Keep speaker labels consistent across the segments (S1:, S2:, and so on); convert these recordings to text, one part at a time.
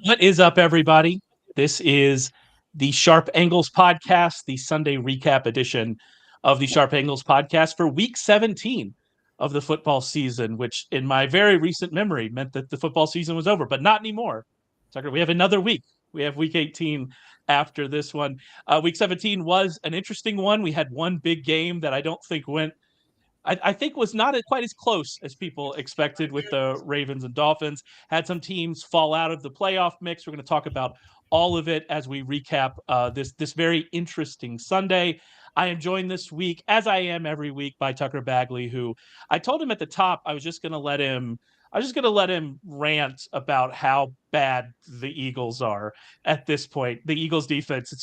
S1: What is up, everybody? This is the Sharp Angles podcast, the Sunday recap edition of the Sharp Angles podcast for week 17 of the football season, which in my very recent memory meant that the football season was over, but not anymore. Tucker, we have another week. We have week 18 after this one. Week 17 was an interesting one. We had one big game that I don't think went I think was not quite as close as people expected with the Ravens and Dolphins. Had some teams fall out of the playoff mix. We're going to talk about all of it as we recap this very interesting Sunday. I am joined this week, as I am every week, by Tucker Bagley, who I told him at the top I was just going to let him. I was just going to let him rant about how bad the Eagles are at this point. The Eagles defense,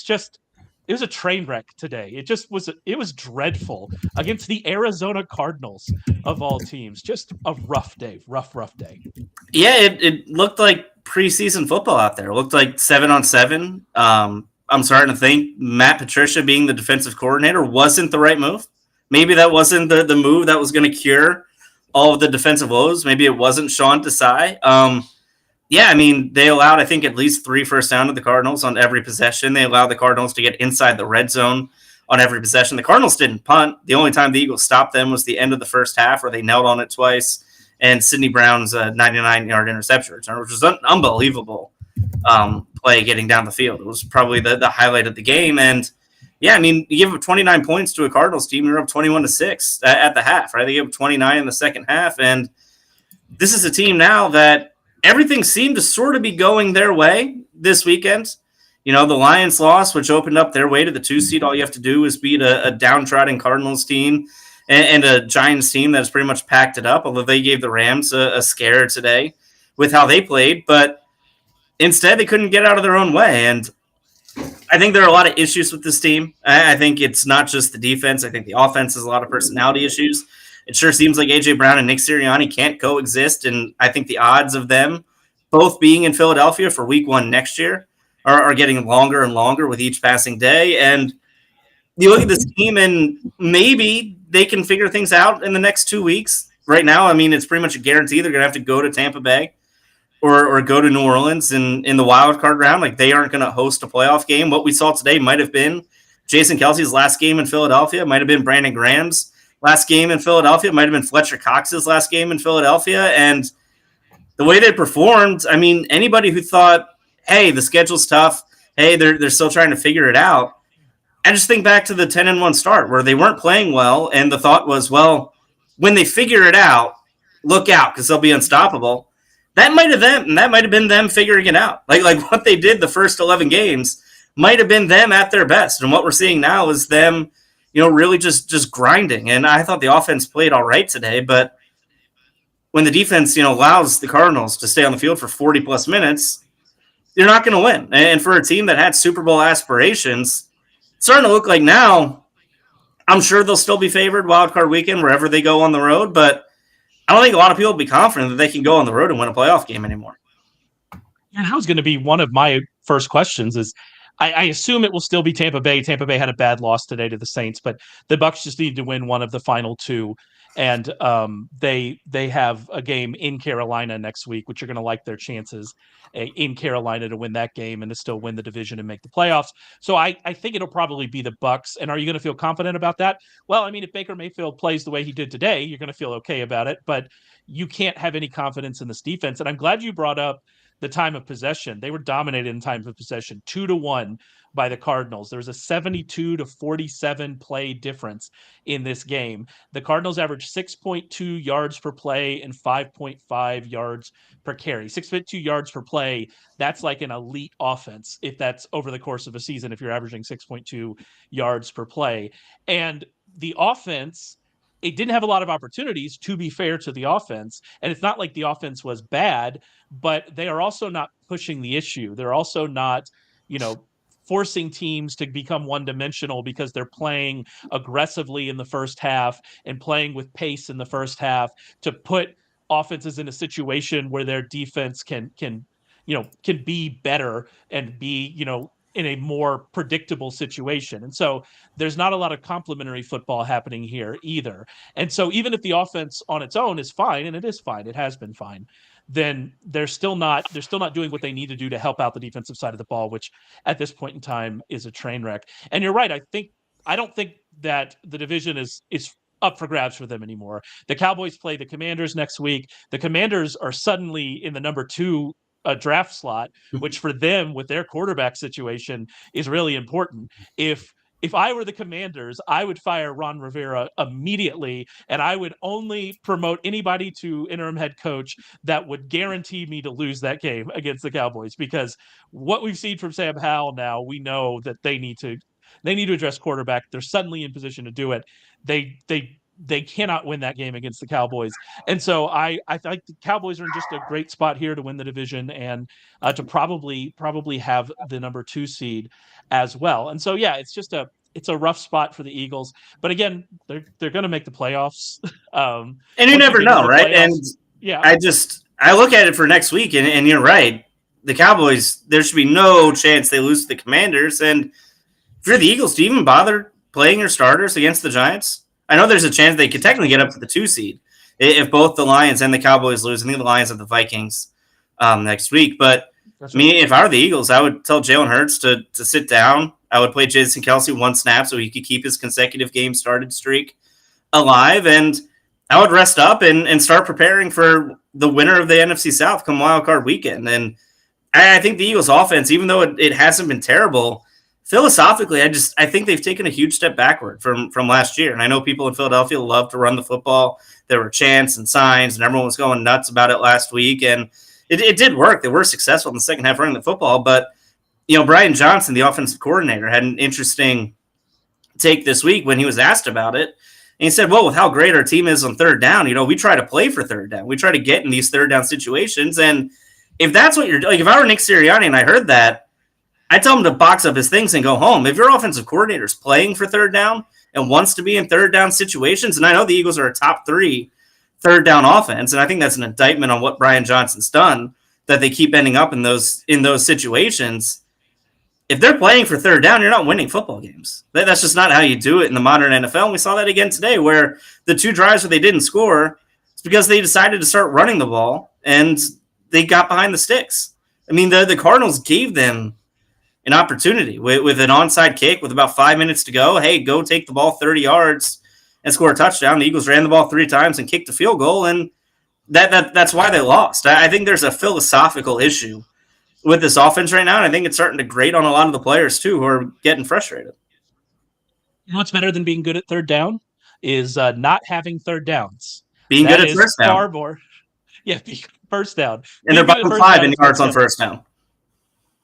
S1: it was a train wreck today. It was dreadful against the Arizona Cardinals of all teams. Just a rough day, rough day.
S2: Yeah, it looked like preseason football out there. It looked like 7-on-7. I'm starting to think Matt Patricia being the defensive coordinator wasn't the right move. Maybe that wasn't the move that was going to cure all of the defensive woes. Maybe it wasn't Sean Desai. Yeah, I mean, they allowed, I think, at least 3 first down to the Cardinals on every possession. They allowed the Cardinals to get inside the red zone on every possession. The Cardinals didn't punt. The only time the Eagles stopped them was the end of the first half where they knelt on it twice, and Sidney Brown's 99-yard interception return, which was an unbelievable play getting down the field. It was probably the highlight of the game. And, yeah, I mean, you give up 29 points to a Cardinals team, you're up 21-6 at the half, right? They gave up 29 in the second half, and this is a team now that everything seemed to sort of be going their way this weekend. You know, the Lions lost, which opened up their way to the 2 seed. All you have to do is beat a downtrodden Cardinals team and a Giants team that's pretty much packed it up, although they gave the Rams a scare today with how they played. But instead, they couldn't get out of their own way. And I think there are a lot of issues with this team. I think it's not just the defense. I think the offense has a lot of personality issues. It sure seems like A.J. Brown and Nick Sirianni can't coexist, and I think the odds of them both being in Philadelphia for week 1 next year are getting longer and longer with each passing day. And you look at this team, and maybe they can figure things out in the next 2 weeks. Right now, I mean, it's pretty much a guarantee they're going to have to go to Tampa Bay or go to New Orleans in the wild card round. Like, they aren't going to host a playoff game. What we saw today might have been Jason Kelsey's last game in Philadelphia, might have been Brandon Graham's last game in Philadelphia. It might have been Fletcher Cox's last game in Philadelphia. And the way they performed, I mean, anybody who thought, hey, the schedule's tough, hey, they're still trying to figure it out. I just think back to the 10-1 start where they weren't playing well, and the thought was, well, when they figure it out, look out because they'll be unstoppable. That might have been them figuring it out. Like what they did the first 11 games might have been them at their best. And what we're seeing now is them, you know, really just grinding. And I thought the offense played all right today, but when the defense, you know, allows the Cardinals to stay on the field for 40-plus minutes, you're not going to win. And for a team that had Super Bowl aspirations, it's starting to look like now, I'm sure they'll still be favored wild card weekend wherever they go on the road, but I don't think a lot of people will be confident that they can go on the road and win a playoff game anymore.
S1: And that was going to be one of my first questions is, I assume it will still be Tampa Bay. Tampa Bay had a bad loss today to the Saints, but the Bucs just need to win one of the final 2. And they have a game in Carolina next week, which you're going to like their chances in Carolina to win that game and to still win the division and make the playoffs. So I think it'll probably be the Bucs. And are you going to feel confident about that? Well, I mean, if Baker Mayfield plays the way he did today, you're going to feel okay about it. But you can't have any confidence in this defense. And I'm glad you brought up the time of possession. They were dominated in time of possession, 2-1 by the Cardinals. There was a 72-47 play difference in this game. The Cardinals averaged 6.2 yards per play and 5.5 yards per carry. 6.2 yards per play, that's like an elite offense if that's over the course of a season, if you're averaging 6.2 yards per play. And the offense, it didn't have a lot of opportunities, to be fair to the offense. And it's not like the offense was bad, but they are also not pushing the issue. They're also not, you know, forcing teams to become one-dimensional because they're playing aggressively in the first half and playing with pace in the first half to put offenses in a situation where their defense can be better and be, you know, in a more predictable situation. And so there's not a lot of complementary football happening here either. And so even if the offense on its own is fine, and it is fine, it has been fine, then they're still not doing what they need to do to help out the defensive side of the ball, which at this point in time is a train wreck. And you're right. I don't think that the division is up for grabs for them anymore. The Cowboys play the Commanders next week. The Commanders are suddenly in the number 2 draft slot, which for them with their quarterback situation is really important. If I were the Commanders, I would fire Ron Rivera immediately, and I would only promote anybody to interim head coach that would guarantee me to lose that game against the Cowboys, because what we've seen from Sam Howell now, we know that they need to address quarterback. They're suddenly in position to do it. They cannot win that game against the Cowboys. And so I think the Cowboys are in just a great spot here to win the division and to probably have the number 2 seed as well. And so, yeah, it's a rough spot for the Eagles, but again, they're going to make the playoffs.
S2: And you never know, right?
S1: Playoffs,
S2: and
S1: yeah,
S2: I look at it for next week, and you're right. The Cowboys, there should be no chance they lose to the Commanders. And if you're the Eagles, do you even bother playing your starters against the Giants? I know there's a chance they could technically get up to the 2 seed if both the Lions and the Cowboys lose. I think the Lions have the Vikings next week. But if I were the Eagles, I would tell Jalen Hurts to sit down. I would play Jason Kelce 1 snap so he could keep his consecutive game started streak alive. And I would rest up and start preparing for the winner of the NFC South come Wild Card weekend. And I think the Eagles offense, even though it hasn't been terrible, philosophically, I think they've taken a huge step backward from last year. And I know people in Philadelphia love to run the football. There were chants and signs, and everyone was going nuts about it last week. And it did work. They were successful in the second half running the football. But, Brian Johnson, the offensive coordinator, had an interesting take this week when he was asked about it. And he said, well, with how great our team is on third down, we try to play for third down. We try to get in these third down situations. And if that's what you're doing, if I were Nick Sirianni and I heard that, I tell him to box up his things and go home. If your offensive coordinator is playing for third down and wants to be in third down situations, and I know the Eagles are a top 3 third down offense, and I think that's an indictment on what Brian Johnson's done, that they keep ending up in those situations. If they're playing for third down, you're not winning football games. That's just not how you do it in the modern NFL. And we saw that again today, where the 2 drives where they didn't score, it's because they decided to start running the ball and they got behind the sticks. I mean, the Cardinals gave them an opportunity with an onside kick with about 5 minutes to go. Hey, go take the ball 30 yards and score a touchdown. The Eagles ran the ball 3 times and kicked a field goal, and that's why they lost. I think there's a philosophical issue with this offense right now, and I think it's starting to grate on a lot of the players too who are getting frustrated.
S1: You know what's better than being good at third down is not having third downs.
S2: Being good at first down.
S1: Far more. Yeah, first down.
S2: And they're bottom 5 in yards on first down.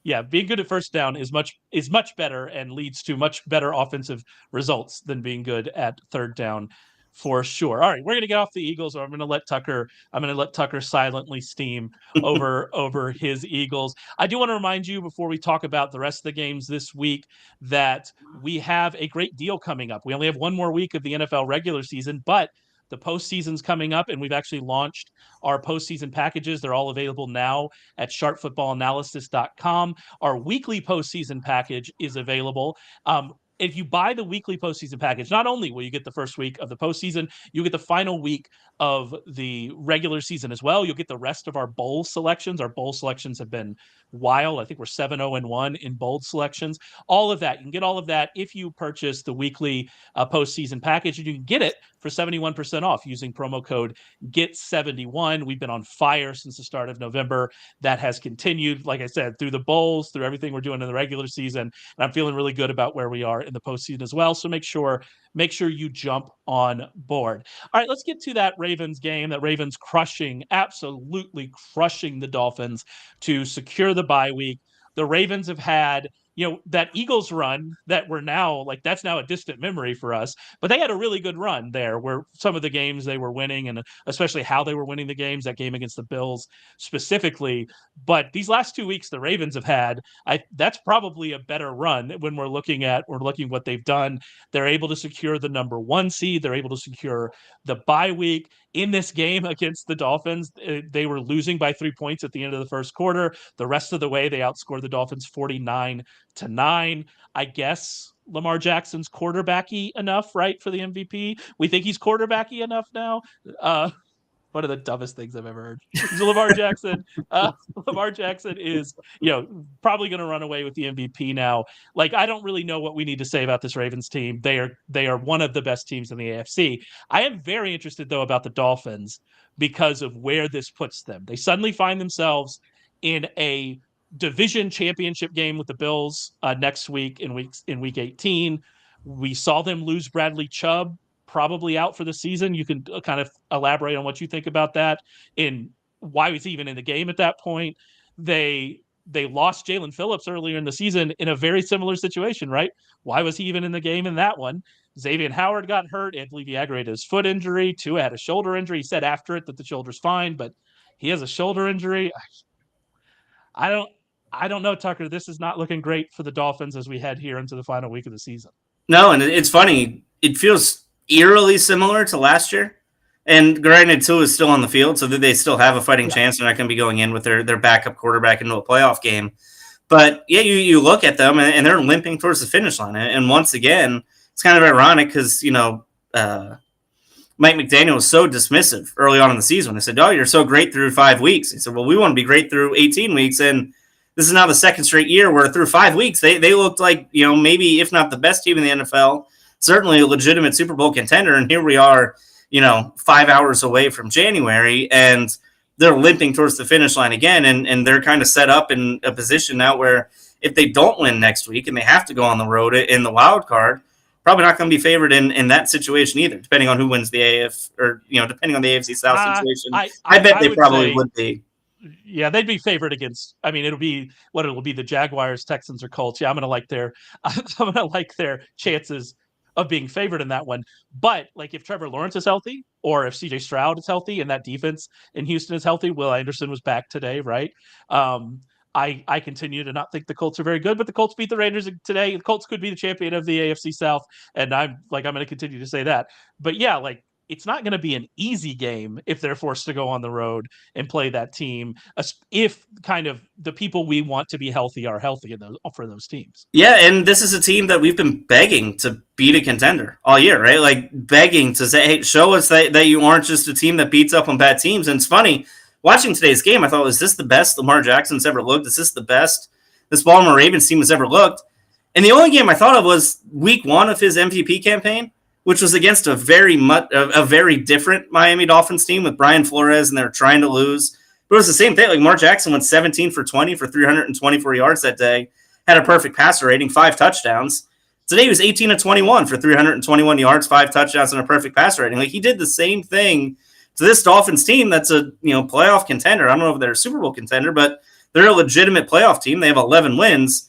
S1: Yeah, being good at first down is much better and leads to much better offensive results than being good at third down, for sure. All right, we're going to get off the Eagles, or I'm going to let Tucker silently steam over his Eagles. I do want to remind you, before we talk about the rest of the games this week, that we have a great deal coming up. We only have 1 more week of the NFL regular season, but the postseason's coming up, and we've actually launched our postseason packages. They're all available now at sharpfootballanalysis.com. Our weekly postseason package is available. If you buy the weekly postseason package, not only will you get the first week of the postseason, you get the final week of the regular season as well. You'll get the rest of our bowl selections. Our bowl selections have been wild. I think we're 7-0-1 in bowl selections. All of that, you can get all of that if you purchase the weekly postseason package, and you can get it for 71% off using promo code GET71. We've been on fire since the start of November. That has continued, like I said, through the bowls, through everything we're doing in the regular season. And I'm feeling really good about where we are in the postseason as well. So make sure you jump on board. All right, let's get to that Ravens game. That Ravens absolutely crushing the Dolphins to secure the bye week. The Ravens have had, that Eagles run that we're now that's now a distant memory for us, but they had a really good run there where some of the games they were winning, and especially how they were winning the games, that game against the Bills specifically. But these last 2 weeks the Ravens have had, that's probably a better run when we're looking what they've done. They're able to secure the number 1 seed. They're able to secure the bye week. In this game against the Dolphins, they were losing by 3 points at the end of the first quarter. The rest of the way, they outscored the Dolphins 49-9. I guess Lamar Jackson's quarterbacky enough, right, for the MVP? We think he's quarterbacky enough now. one of the dumbest things I've ever heard. So Lamar Jackson is, probably going to run away with the MVP now. Like, I don't really know what we need to say about this Ravens team. They are one of the best teams in the AFC. I am very interested, though, about the Dolphins because of where this puts them. They suddenly find themselves in a division championship game with the Bills next week in week 18. We saw them lose Bradley Chubb, probably out for the season. You can kind of elaborate on what you think about that and why he's even in the game at that point. They lost Jalen Phillips earlier in the season in a very similar situation, right? Why was he even in the game in that one? Xavier Howard got hurt. Anthony V aggravated his foot injury. Tua had a shoulder injury. He said after it that the shoulder's fine, but he has a shoulder injury. I don't know, Tucker. This is not looking great for the Dolphins as we head here into the final week of the season.
S2: No, and it's funny. It feels eerily similar to last year. And granted, Tua is still on the field, so that they still have a fighting chance. They're not going to be going in with their backup quarterback into a playoff game. But, yeah, you look at them, and they're limping towards the finish line. And once again, it's kind of ironic because, Mike McDaniel was so dismissive early on in the season. They said, oh, you're so great through 5 weeks. He said, well, we want to be great through 18 weeks. And this is now the second straight year where through 5 weeks, they looked like, maybe if not the best team in the NFL, certainly a legitimate Super Bowl contender. And here we are, 5 hours away from January, and they're limping towards the finish line again. And they're kind of set up in a position now where if they don't win next week and they have to go on the road in the wild card, probably not going to be favored in that situation either, depending on who wins the AF or, depending on the AFC South situation. I bet they probably would be.
S1: Yeah, they'd be favored against. I mean, it'll be the Jaguars, Texans, or Colts. Yeah, I'm gonna like their chances of being favored in that one. But like, if Trevor Lawrence is healthy, or if CJ Stroud is healthy, and that defense in Houston is healthy, Will Anderson was back today, right? I continue to not think the Colts are very good, but the Colts beat the Raiders today. The Colts could be the champion of the AFC South, and I'm going to continue to say that. But yeah, like, it's not going to be an easy game if they're forced to go on the road and play that team, if kind of the people we want to be healthy are healthy for those teams.
S2: Yeah, and this is a team that we've been begging to beat a contender all year, right? Like, begging to say, hey, show us that you aren't just a team that beats up on bad teams. And it's funny, watching today's game, I thought, is this the best Lamar Jackson's ever looked? Is this the best this Baltimore Ravens team has ever looked? And the only game I thought of was week 1 of his MVP campaign, which was against a very different Miami Dolphins team with Brian Flores, and they were trying to lose. But it was the same thing. Like, Lamar Jackson went 17 for 20 for 324 yards that day, had a perfect passer rating, 5 touchdowns. Today he was 18 of 21 for 321 yards, 5 touchdowns, and a perfect passer rating. Like, he did the same thing to this Dolphins team that's a playoff contender. I don't know if they're a Super Bowl contender, but they're a legitimate playoff team. They have 11 wins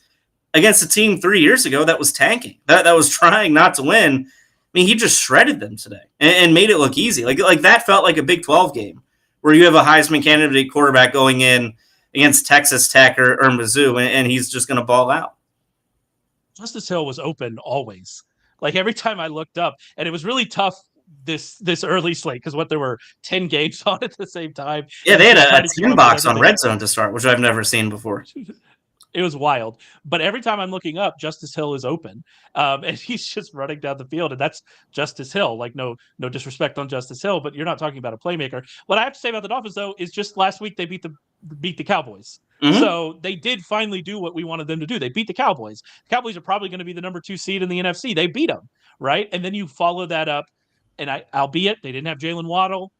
S2: against a team 3 years ago that was tanking, that was trying not to win. I mean, he just shredded them today and made it look easy. Like that felt like a Big 12 game where you have a Heisman candidate quarterback going in against Texas Tech or Mizzou, and he's just going to ball out.
S1: Justice Hill was open always. Like, every time I looked up, and it was really tough this early slate because there were 10 games on at the same time.
S2: Yeah, they had a 10 box on Red Zone to start, which I've never seen before.
S1: It was wild. But every time I'm looking up, Justice Hill is open. And he's just running down the field. And that's Justice Hill. Like, no disrespect on Justice Hill, but you're not talking about a playmaker. What I have to say about the Dolphins, though, is just last week they beat the Cowboys. Mm-hmm. So they did finally do what we wanted them to do. They beat the Cowboys. The Cowboys are probably going to be the number 2 seed in the NFC. They beat them, right? And then you follow that up. And albeit they didn't have Jalen Waddle,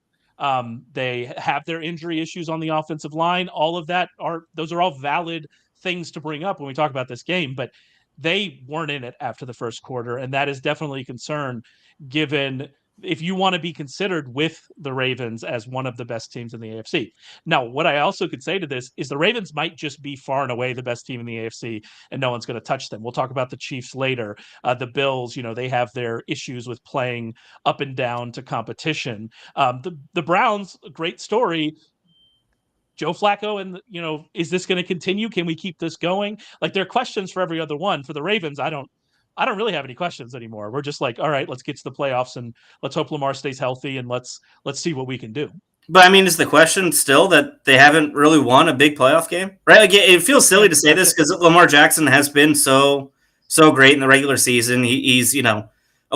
S1: they have their injury issues on the offensive line. All of that those are all valid things to bring up when we talk about this game, but they weren't in it after the first quarter, and that is definitely a concern given if you want to be considered with the Ravens as one of the best teams in the AFC. Now, what I also could say to this is the Ravens might just be far and away the best team in the AFC, and no one's going to touch them. We'll talk about the Chiefs later. The Bills, they have their issues with playing up and down to competition. The Browns, great story. Joe Flacco, and is this going to continue? Can we keep this going? Like, there are questions for every other one. For the Ravens, I don't really have any questions anymore. We're just like, all right, let's get to the playoffs and let's hope Lamar stays healthy and let's see what we can do.
S2: But I mean, is the question still that they haven't really won a big playoff game, right? Like, it feels silly to say this because Lamar Jackson has been so great in the regular season. He's a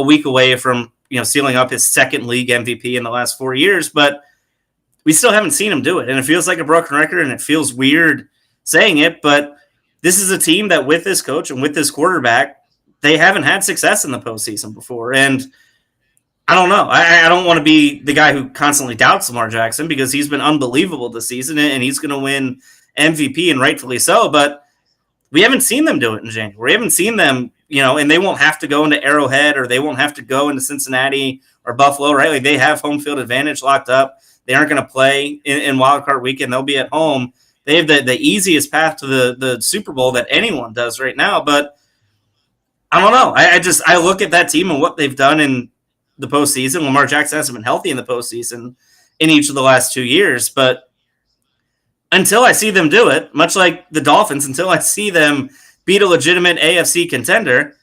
S2: week away from sealing up his second league MVP in the last 4 years, but we still haven't seen him do it. And it feels like a broken record, and it feels weird saying it, but this is a team that with this coach and with this quarterback, they haven't had success in the postseason before. And I don't know. I don't want to be the guy who constantly doubts Lamar Jackson because he's been unbelievable this season and he's going to win MVP and rightfully so. But we haven't seen them do it in January. We haven't seen them, and they won't have to go into Arrowhead or they won't have to go into Cincinnati or Buffalo, right? Like they have home field advantage locked up. They aren't going to play in Wild Card Weekend. They'll be at home. They have the easiest path to the Super Bowl that anyone does right now. But I don't know. I look at that team and what they've done in the postseason. Lamar Jackson hasn't been healthy in the postseason in each of the last 2 years. But until I see them do it, much like the Dolphins, until I see them beat a legitimate AFC contender,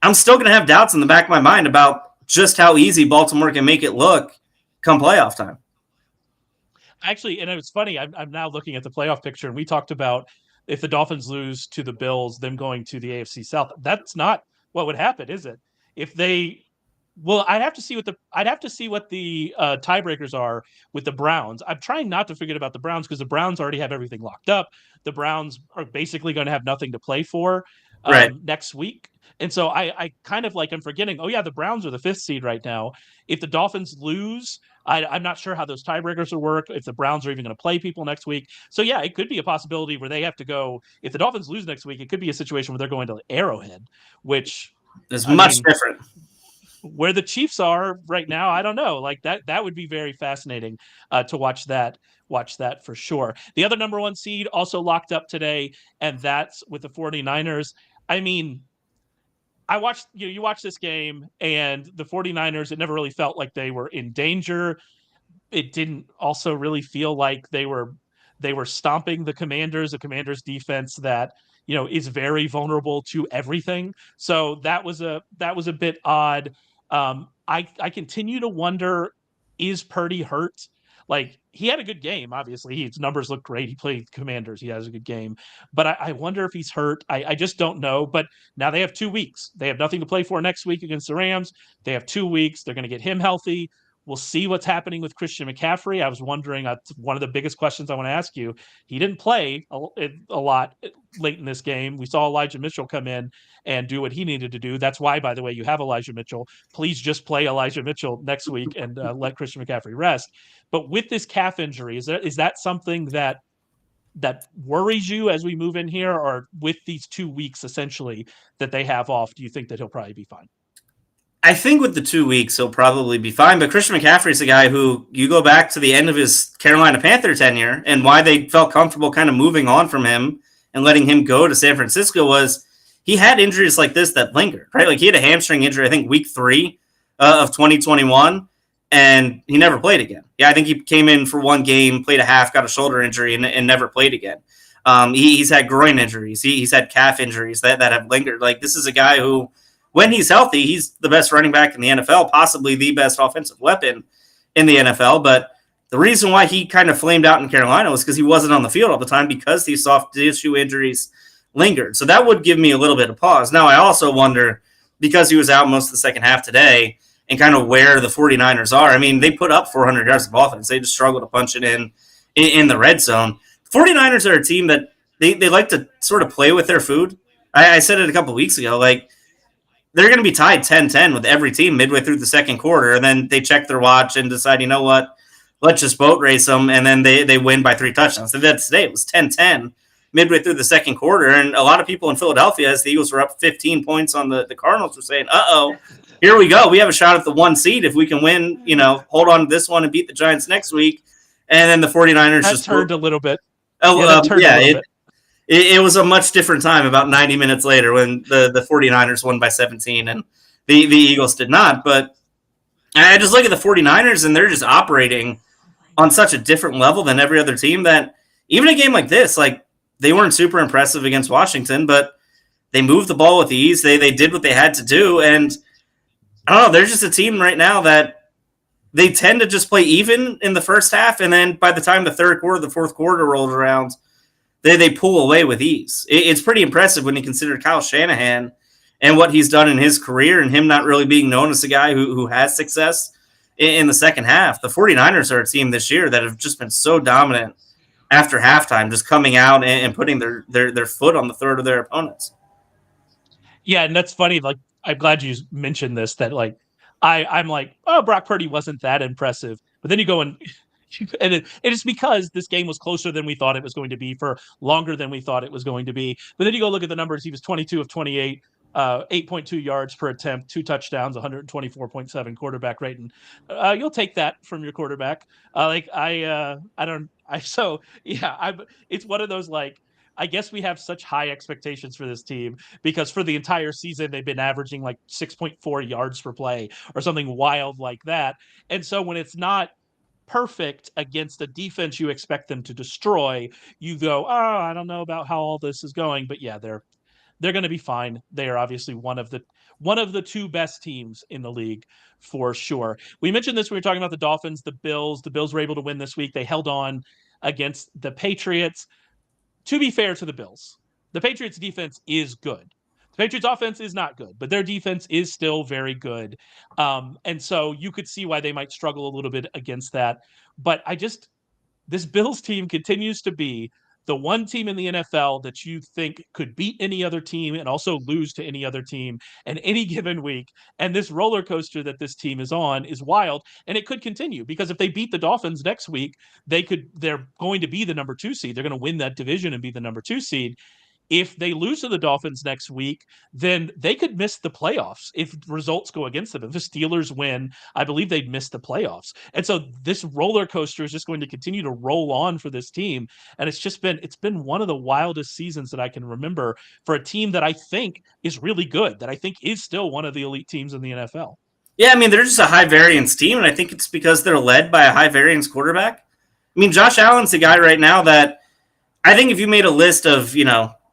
S2: I'm still going to have doubts in the back of my mind about just how easy Baltimore can make it look come playoff time.
S1: Actually, and it's funny, I'm now looking at the playoff picture, and we talked about if the Dolphins lose to the Bills, them going to the AFC South. That's not what would happen, is it? If they I'd have to see what the tiebreakers are with the Browns. I'm trying not to forget about the Browns because the Browns already have everything locked up. The Browns are basically going to have nothing to play for next week. And so I kind of I'm forgetting, the Browns are the 5th seed right now. If the Dolphins lose, I'm not sure how those tiebreakers will work, if the Browns are even going to play people next week. So, yeah, it could be a possibility where they have to go. If the Dolphins lose next week, it could be a situation where they're going to Arrowhead, which
S2: is much different.
S1: Where the Chiefs are right now, I don't know. That would be very fascinating to watch that for sure. The other number 1 seed also locked up today, and that's with the 49ers. I mean, I watched you watch this game, and the 49ers, it never really felt like they were in danger. It didn't also really feel like they were stomping the Commanders defense that is very vulnerable to everything. So that was a bit odd. I continue to wonder, is Purdy hurt? He had a good game, obviously. His numbers look great. He played Commanders. He has a good game. But I wonder if he's hurt. I just don't know. But now they have 2 weeks. They have nothing to play for next week against the Rams. They have 2 weeks. They're going to get him healthy. We'll see what's happening with Christian McCaffrey. I was wondering, one of the biggest questions I want to ask you, he didn't play a lot late in this game. We saw Elijah Mitchell come in and do what he needed to do. That's why, by the way, you have Elijah Mitchell. Please just play Elijah Mitchell next week and let Christian McCaffrey rest. But with this calf injury, is that something that worries you as we move in here? Or with these 2 weeks, essentially, that they have off, do you think that he'll probably be fine?
S2: I think with the 2 weeks, he'll probably be fine. But Christian McCaffrey is a guy who, you go back to the end of his Carolina Panther tenure and why they felt comfortable kind of moving on from him and letting him go to San Francisco was he had injuries like this that lingered, right? He had a hamstring injury, I think, week 3 of 2021, and he never played again. Yeah, I think he came in for 1 game, played a half, got a shoulder injury, and never played again. He's had groin injuries. He's had calf injuries that have lingered. This is a guy who, when he's healthy, he's the best running back in the NFL, possibly the best offensive weapon in the NFL. But the reason why he kind of flamed out in Carolina was because he wasn't on the field all the time because these soft tissue injuries lingered. So that would give me a little bit of pause. Now, I also wonder, because he was out most of the second half today, and kind of where the 49ers are. I mean, they put up 400 yards of offense. They just struggle to punch it in the red zone. 49ers are a team that they like to sort of play with their food. I said it a couple weeks ago, they're going to be tied 10-10 with every team midway through the second quarter, and then they check their watch and decide, you know what, let's just boat race them, and then they win by 3 touchdowns. So that today it was 10-10 midway through the second quarter, and a lot of people in Philadelphia, as the Eagles were up 15 points on the Cardinals, were saying, here we go. We have a shot at the 1 seed if we can win, hold on to this one and beat the Giants next week. And then the 49ers
S1: just turned a little bit.
S2: It was a much different time about 90 minutes later when the 49ers won by 17 and the Eagles did not. But I just look at the 49ers and they're just operating on such a different level than every other team that even a game like this, they weren't super impressive against Washington, but they moved the ball with ease. They did what they had to do. And I don't know, they're just a team right now that they tend to just play even in the first half. And then by the time the third quarter, the fourth quarter rolls around, they pull away with ease. It's pretty impressive when you consider Kyle Shanahan and what he's done in his career and him not really being known as a guy who has success in the second half. The 49ers are a team this year that have just been so dominant after halftime, just coming out and putting their foot on the throat of their opponents.
S1: Yeah, and that's funny. Like, I'm glad you mentioned this. That like, I'm like, oh, Brock Purdy wasn't that impressive, but then you go and it's because this game was closer than we thought it was going to be for longer than we thought it was going to be. But then you go look at the numbers. He was 22 of 28, 8.2 yards per attempt, 2 touchdowns, 124.7 quarterback rating. You'll take that from your quarterback. It's one of those, like, I guess we have such high expectations for this team because for the entire season, they've been averaging like 6.4 yards per play or something wild like that. And so when it's not perfect against a defense you expect them to destroy, you go, oh, I don't know about how all this is going. But yeah, they're going to be fine. They are obviously one of the two best teams in the league for sure. We mentioned this when we were talking about the Dolphins, the Bills. The Bills were able to win this week. They held on against the Patriots. To be fair to the Bills, the Patriots defense is good. The Patriots offense is not good, but their defense is still very good. And so you could see why they might struggle a little bit against that. But this Bills team continues to be the one team in the NFL that you think could beat any other team and also lose to any other team in any given week. And this roller coaster that this team is on is wild, and it could continue because if they beat the Dolphins next week, they're going to be the number 2 seed. They're going to win that division and be the number 2 seed. If they lose to the Dolphins next week, then they could miss the playoffs if results go against them. If the Steelers win, I believe they'd miss the playoffs. And so this roller coaster is just going to continue to roll on for this team. And it's been one of the wildest seasons that I can remember for a team that I think is really good, that I think is still one of the elite teams in the NFL.
S2: Yeah, I mean, they're just a high variance team, and I think it's because they're led by a high variance quarterback. I mean, Josh Allen's the guy right now that I think if you made a list of,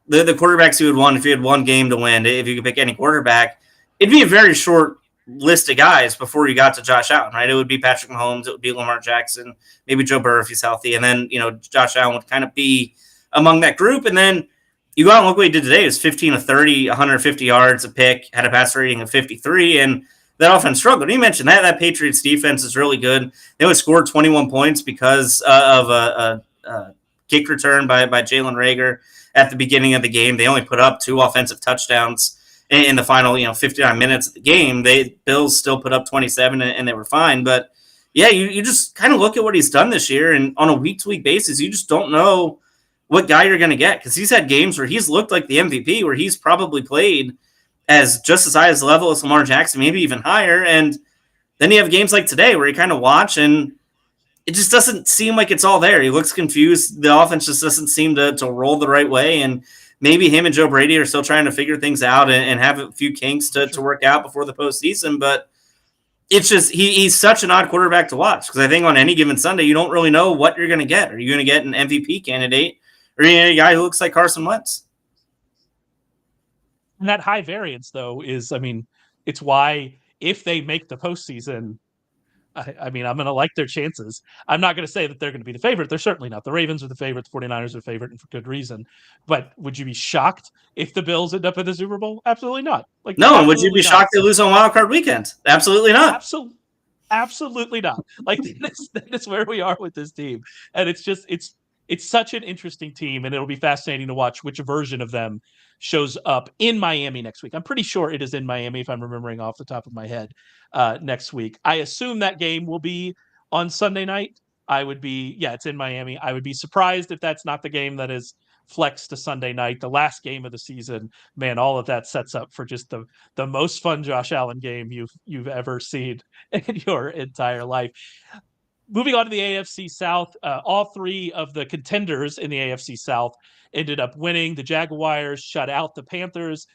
S2: the quarterbacks you would want if you had one game to win, if you could pick any quarterback, it'd be a very short list of guys before you got to Josh Allen, right? It would be Patrick Mahomes, it would be Lamar Jackson, maybe Joe Burrow if he's healthy, and then, Josh Allen would kind of be among that group. And then you go out and look what he did today. It was 15 of 30, 150 yards, a pick, had a passer rating of 53, and that offense struggled. You mentioned that Patriots defense is really good. They only scored 21 points because of a kick return by Jalen Reagor at the beginning of the game. They only put up 2 offensive touchdowns in the final, 59 minutes of the game. Bills still put up 27 and they were fine. But yeah, you just kind of look at what he's done this year, and on a week-to-week basis, you just don't know what guy you're going to get, because he's had games where he's looked like the MVP, where he's probably played as just as high as the level as Lamar Jackson, maybe even higher. And then you have games like today where you kind of watch and it just doesn't seem like it's all there. He looks confused. The offense just doesn't seem to roll the right way. And maybe him and Joe Brady are still trying to figure things out and have a few kinks to work out before the postseason. But it's just he's such an odd quarterback to watch, because I think on any given Sunday, you don't really know what you're going to get. Are you going to get an MVP candidate, or a guy who looks like Carson Wentz?
S1: And that high variance, though, is, it's why if they make the postseason, I'm going to like their chances. I'm not going to say that they're going to be the favorite. They're certainly not. The Ravens are the favorite. The 49ers are the favorite, and for good reason. But would you be shocked if the Bills end up in the Super Bowl? Absolutely not.
S2: No, and would you be shocked they lose on Wild Card Weekend? Absolutely not.
S1: Absolutely not. That's where we are with this team. And it's such an interesting team, and it'll be fascinating to watch which version of them shows up in Miami next week. I'm pretty sure it is in Miami, if I'm remembering off the top of my head, next week. I assume that game will be on Sunday night. It's in Miami. I would be surprised if that's not the game that is flexed to Sunday night, the last game of the season. Man, all of that sets up for just the most fun Josh Allen game you've ever seen in your entire life. Moving on to the AFC South, all 3 of the contenders in the AFC South ended up winning. The Jaguars shut out the Panthers.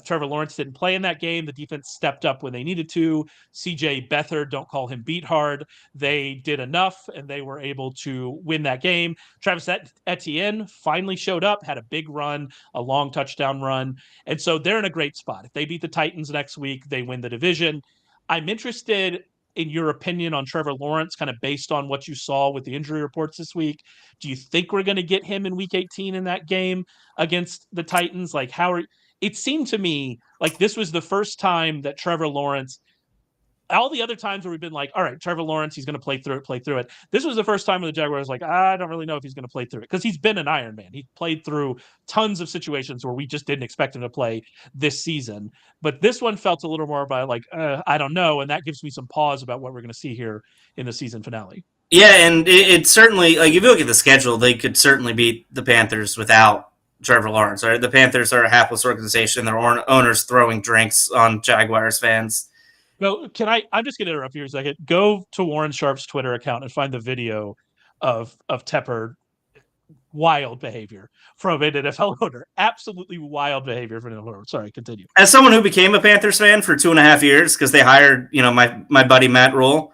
S1: Trevor Lawrence didn't play in that game. The defense stepped up when they needed to. CJ Beathard, don't call him beat hard. They did enough, and they were able to win that game. Travis Etienne finally showed up, had a big run, a long touchdown run. And so they're in a great spot. If they beat the Titans next week, they win the division. I'm interested in your opinion on Trevor Lawrence, kind of based on what you saw with the injury reports this week. Do you think we're going to get him in week 18 in that game against the Titans? It seemed to me like this was the first time that Trevor Lawrence all the other times where we've been like, all right, Trevor Lawrence, he's going to play through it. This was the first time where the Jaguars like, I don't really know if he's going to play through it because he's been an Iron Man. He played through tons of situations where we just didn't expect him to play this season. But this one felt a little more about like, I don't know. And that gives me some pause about what we're going to see here in the season finale.
S2: Yeah, and it certainly, like, if you look at the schedule, they could certainly beat the Panthers without Trevor Lawrence. Right? The Panthers are a hapless organization. Their owners throwing drinks on Jaguars fans.
S1: No, I'm just going to interrupt you for a second. Go to Warren Sharp's Twitter account and find the video of Tepper. Wild behavior from an NFL owner. Absolutely wild behavior from an NFL owner. Sorry, continue.
S2: As someone who became a Panthers fan for 2.5 years because they hired, my buddy Matt Rule,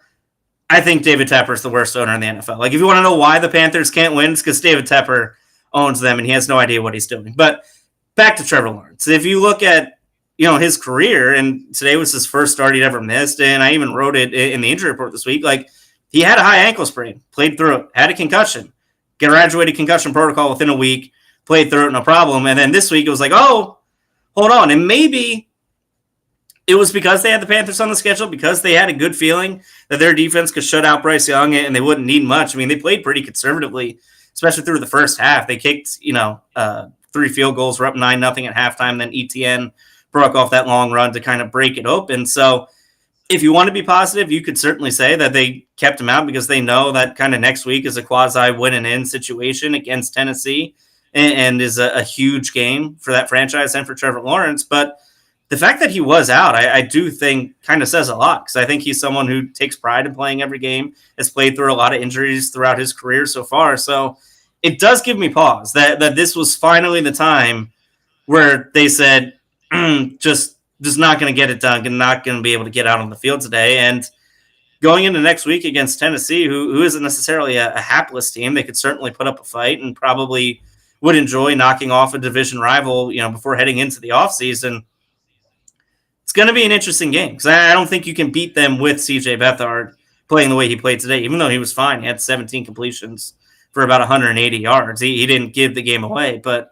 S2: I think David Tepper is the worst owner in the NFL. Like, if you want to know why the Panthers can't win, it's because David Tepper owns them and he has no idea what he's doing. But back to Trevor Lawrence. If you look at his career, and today was his first start he'd ever missed, and I even wrote it in the injury report this week, like, he had a high ankle sprain, played through it, had a concussion, graduated concussion protocol within a week, played through it, no problem. And then this week it was like, oh, hold on. And maybe it was because they had the Panthers on the schedule, because they had a good feeling that their defense could shut out Bryce Young and they wouldn't need much. I mean, they played pretty conservatively, especially through the first half. They kicked, 3 field goals, were up 9-0 at halftime. Then ETN broke off that long run to kind of break it open. So if you want to be positive, you could certainly say that they kept him out because they know that kind of next week is a quasi win and in situation against Tennessee and is a huge game for that franchise and for Trevor Lawrence. But the fact that he was out, I do think kind of says a lot, because I think he's someone who takes pride in playing every game, has played through a lot of injuries throughout his career so far. So it does give me pause that this was finally the time where they said, just not going to get it done and not going to be able to get out on the field today. And going into next week against Tennessee, who isn't necessarily a hapless team, they could certainly put up a fight and probably would enjoy knocking off a division rival, before heading into the offseason. It's going to be an interesting game because I don't think you can beat them with C.J. Beathard playing the way he played today, even though he was fine. He had 17 completions for about 180 yards. He didn't give the game away, but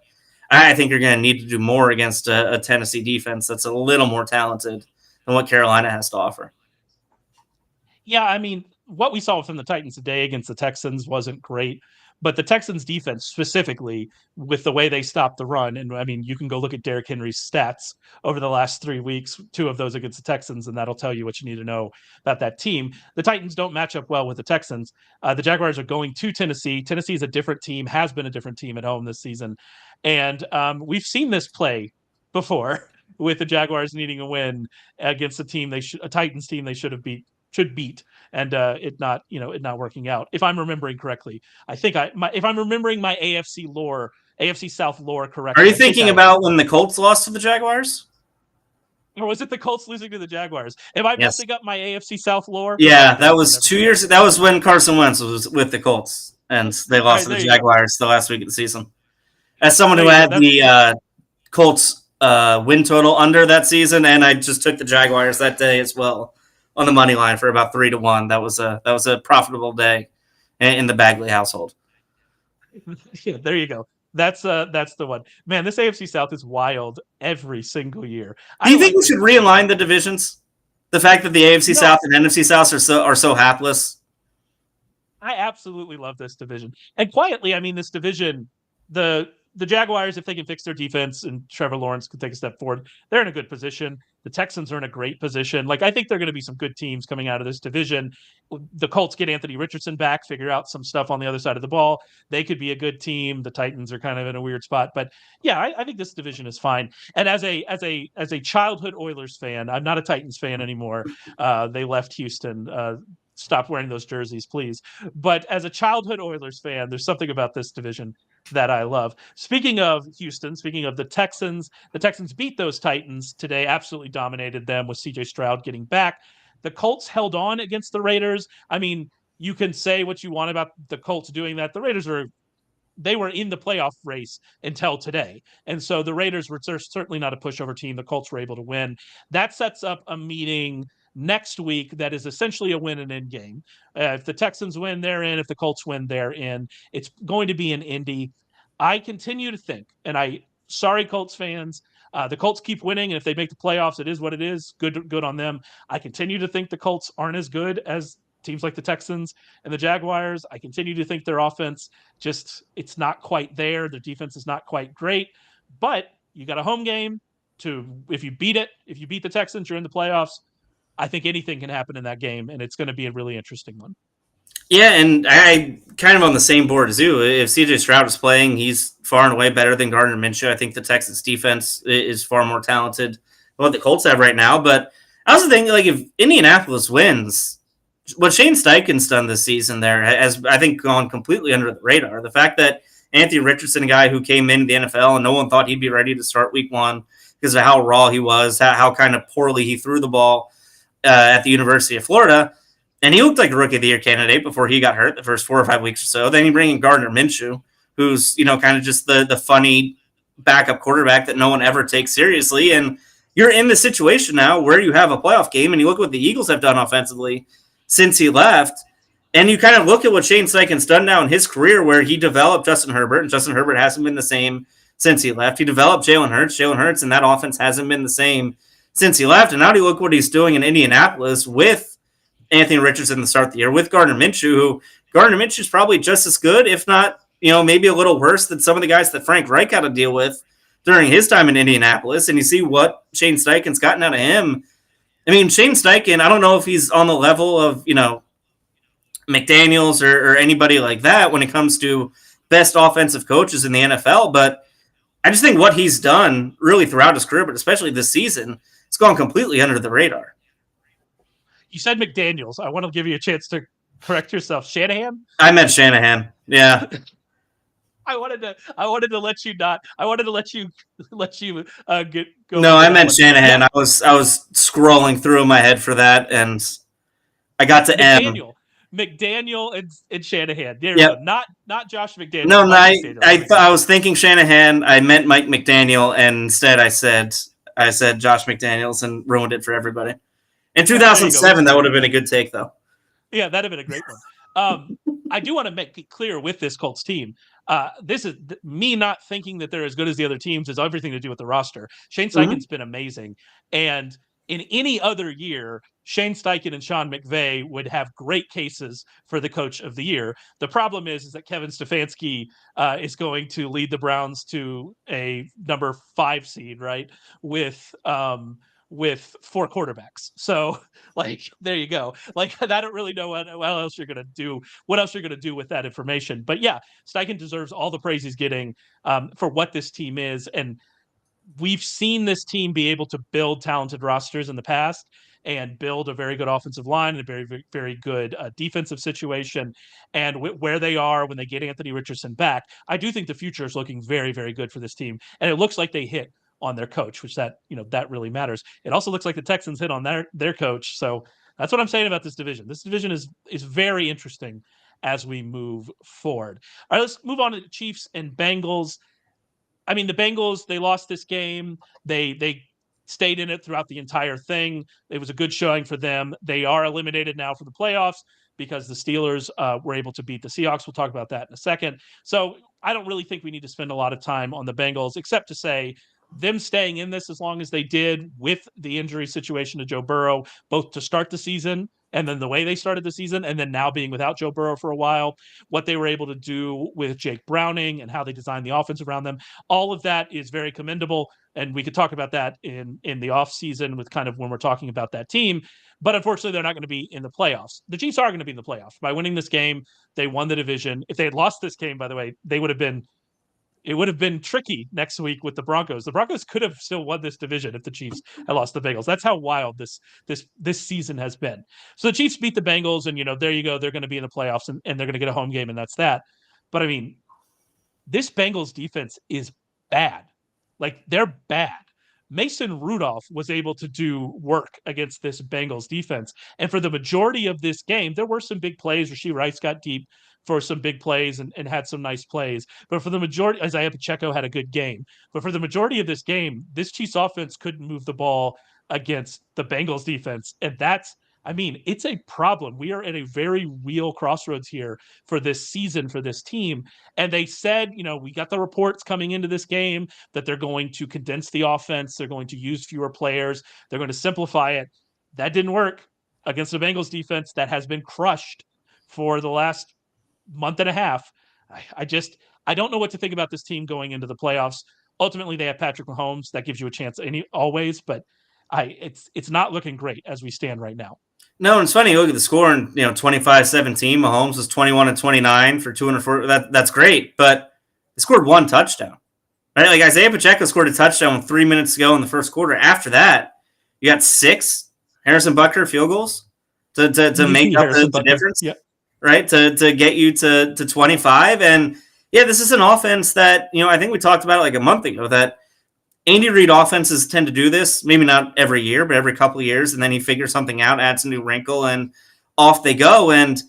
S2: I think you're going to need to do more against a Tennessee defense that's a little more talented than what Carolina has to offer.
S1: Yeah, I mean, what we saw from the Titans today against the Texans wasn't great, but the Texans defense specifically, with the way they stopped the run, and I mean, you can go look at Derrick Henry's stats over the last 3 weeks, 2 of those against the Texans, and that'll tell you what you need to know about that team. The Titans don't match up well with the Texans. The Jaguars are going to Tennessee. Tennessee is a different team, has been a different team at home this season. And we've seen this play before with the Jaguars needing a win against a Titans team they should beat, and it not working out. If I'm remembering correctly, I think if I'm remembering my AFC South lore correctly.
S2: Are you thinking about when the Colts lost to the Jaguars?
S1: Or was it the Colts losing to the Jaguars? Am I messing up my AFC South lore?
S2: Yeah, that was 2 years. That was when Carson Wentz was with the Colts, and they lost to the Jaguars the last week of the season. As someone who had the Colts win total under that season, and I just took the Jaguars that day as well on the money line for about 3-1. That was a profitable day in the Bagley household.
S1: Yeah, there you go. That's the one. Man, this AFC South is wild every single year.
S2: Do you think we should realign the divisions? The fact that the AFC South and NFC South are so hapless.
S1: I absolutely love this division. And quietly, I mean, this division, the Jaguars, if they can fix their defense and Trevor Lawrence can take a step forward, they're in a good position. The Texans are in a great position. Like, I think they're going to be some good teams coming out of this division. The Colts get Anthony Richardson back, figure out some stuff on the other side of the ball. They could be a good team. The Titans are kind of in a weird spot, but yeah, I think this division is fine. And as a childhood Oilers fan, I'm not a Titans fan anymore. They left Houston. Stop wearing those jerseys, please. But as a childhood Oilers fan, there's something about this division that I love. Speaking of Houston, speaking of the Texans beat those Titans today, absolutely dominated them with CJ Stroud getting back. The Colts held on against the Raiders. I mean, you can say what you want about the Colts doing that. The Raiders they were in the playoff race until today. And so the Raiders were certainly not a pushover team. The Colts were able to win. That sets up a meeting next week that is essentially a win and in game. If the Texans win, they're in. If the Colts win, they're in. It's going to be in Indy. I continue to think, and sorry, Colts fans, The Colts keep winning, and if they make the playoffs, it is what it is. Good on them. I continue to think the Colts aren't as good as teams like the Texans and the Jaguars. I continue to think their offense it's not quite there. Their defense is not quite great, but you got a home game if you beat the Texans, you're in the playoffs. I think anything can happen in that game, and it's going to be a really interesting one.
S2: Yeah, and I kind of on the same board as you. If CJ Stroud is playing, he's far and away better than Gardner Minshew. I think the Texans defense is far more talented than what the Colts have right now. But I also think, like, if Indianapolis wins, what Shane Steichen's done this season there has, I think, gone completely under the radar. The fact that Anthony Richardson, a guy who came into the NFL and no one thought he'd be ready to start week one because of how raw he was, how kind of poorly he threw the ball at the University of Florida. And he looked like a Rookie of the Year candidate before he got hurt the first 4 or 5 weeks or so. Then you bring in Gardner Minshew, who's, kind of just the funny backup quarterback that no one ever takes seriously. And you're in the situation now where you have a playoff game, and you look what the Eagles have done offensively since he left. And you kind of look at what Shane Steichen's done now in his career, where he developed Justin Herbert, and Justin Herbert hasn't been the same since he left. He developed Jalen Hurts, and that offense hasn't been the same since he left. And now you look what he's doing in Indianapolis with Anthony Richardson to start the year, with Gardner Minshew, is probably just as good, if not, maybe a little worse than some of the guys that Frank Reich had to deal with during his time in Indianapolis. And you see what Shane Steichen's gotten out of him. I mean, Shane Steichen, I don't know if he's on the level of, McDaniels or anybody like that when it comes to best offensive coaches in the NFL, but I just think what he's done really throughout his career, but especially this season, it's gone completely under the radar.
S1: You said McDaniels. I want to give you a chance to correct yourself. Shanahan?
S2: I meant Shanahan. Yeah.
S1: I wanted to let you not. I wanted to let you go.
S2: No, I meant Shanahan. Yeah. I was scrolling through in my head for that, and I got to
S1: McDaniel and Shanahan. There
S2: yep.
S1: we go. Not Josh McDaniel.
S2: No, I was thinking Shanahan. I meant Mike McDaniel, and instead I said Josh McDaniels and ruined it for everybody. In 2007, that would have been a good take, though.
S1: Yeah, that'd have been a great one. I do want to make it clear with this Colts team. This is me not thinking that they're as good as the other teams has everything to do with the roster. Shane Steichen's been amazing. And in any other year, Shane Steichen and Sean McVay would have great cases for the coach of the year. The problem is that Kevin Stefanski is going to lead the Browns to a number 5 seed, right? With 4 quarterbacks. So, there you go. I don't really know what else you're going to do. What else you're going to do with that information? But yeah, Steichen deserves all the praise he's getting for what this team is. And we've seen this team be able to build talented rosters in the past and build a very good offensive line and a very, very, very good defensive situation. And where they are when they get Anthony Richardson back, I do think the future is looking very, very good for this team. And it looks like they hit on their coach, which that really matters. It also looks like the Texans hit on their coach. So that's what I'm saying about this division. This division is very interesting as we move forward. All right, let's move on to the Chiefs and Bengals. I mean, the Bengals, they lost this game. They stayed in it throughout the entire thing. It was a good showing for them. They are eliminated now for the playoffs because the Steelers were able to beat the Seahawks. We'll talk about that in a second. So I don't really think we need to spend a lot of time on the Bengals, except to say them staying in this as long as they did with the injury situation to Joe Burrow, both to start the season and then the way they started the season, and then now being without Joe Burrow for a while, what they were able to do with Jake Browning and how they designed the offense around them, all of that is very commendable. And we could talk about that in the offseason with kind of when we're talking about that team. But unfortunately, they're not going to be in the playoffs. The Chiefs are going to be in the playoffs. By winning this game, they won the division. If they had lost this game, by the way, it would have been tricky next week with the Broncos. The Broncos could have still won this division if the Chiefs had lost the Bengals. That's how wild this season has been. So the Chiefs beat the Bengals, and there you go. They're going to be in the playoffs, and they're going to get a home game, and that's that. But I mean, this Bengals defense is bad. They're bad. Mason Rudolph was able to do work against this Bengals defense. And for the majority of this game, there were some big plays. Rashee Rice got deep for some big plays and had some nice plays. But for the majority, Isaiah Pacheco had a good game. But for the majority of this game, this Chiefs offense couldn't move the ball against the Bengals defense. And that's I mean, it's a problem. We are at a very real crossroads here for this season for this team. And they said, we got the reports coming into this game that they're going to condense the offense. They're going to use fewer players. They're going to simplify it. That didn't work against the Bengals defense that has been crushed for the last month and a half. I don't know what to think about this team going into the playoffs. Ultimately, they have Patrick Mahomes. That gives you a chance always, but it's not looking great as we stand right now.
S2: No, and it's funny. You look at the score, and 25-17. Mahomes was 21-29 for 204. That's great, but they scored one touchdown. Right, like Isaiah Pacheco scored a touchdown 3 minutes ago in the first quarter. After that, you got 6 Harrison Butker field goals to make up the difference. Yep. Right, to get you to 25. And yeah, this is an offense that I think we talked about it like a month ago, that Andy Reid offenses tend to do this, maybe not every year, but every couple of years, and then he figures something out, adds a new wrinkle, and off they go. And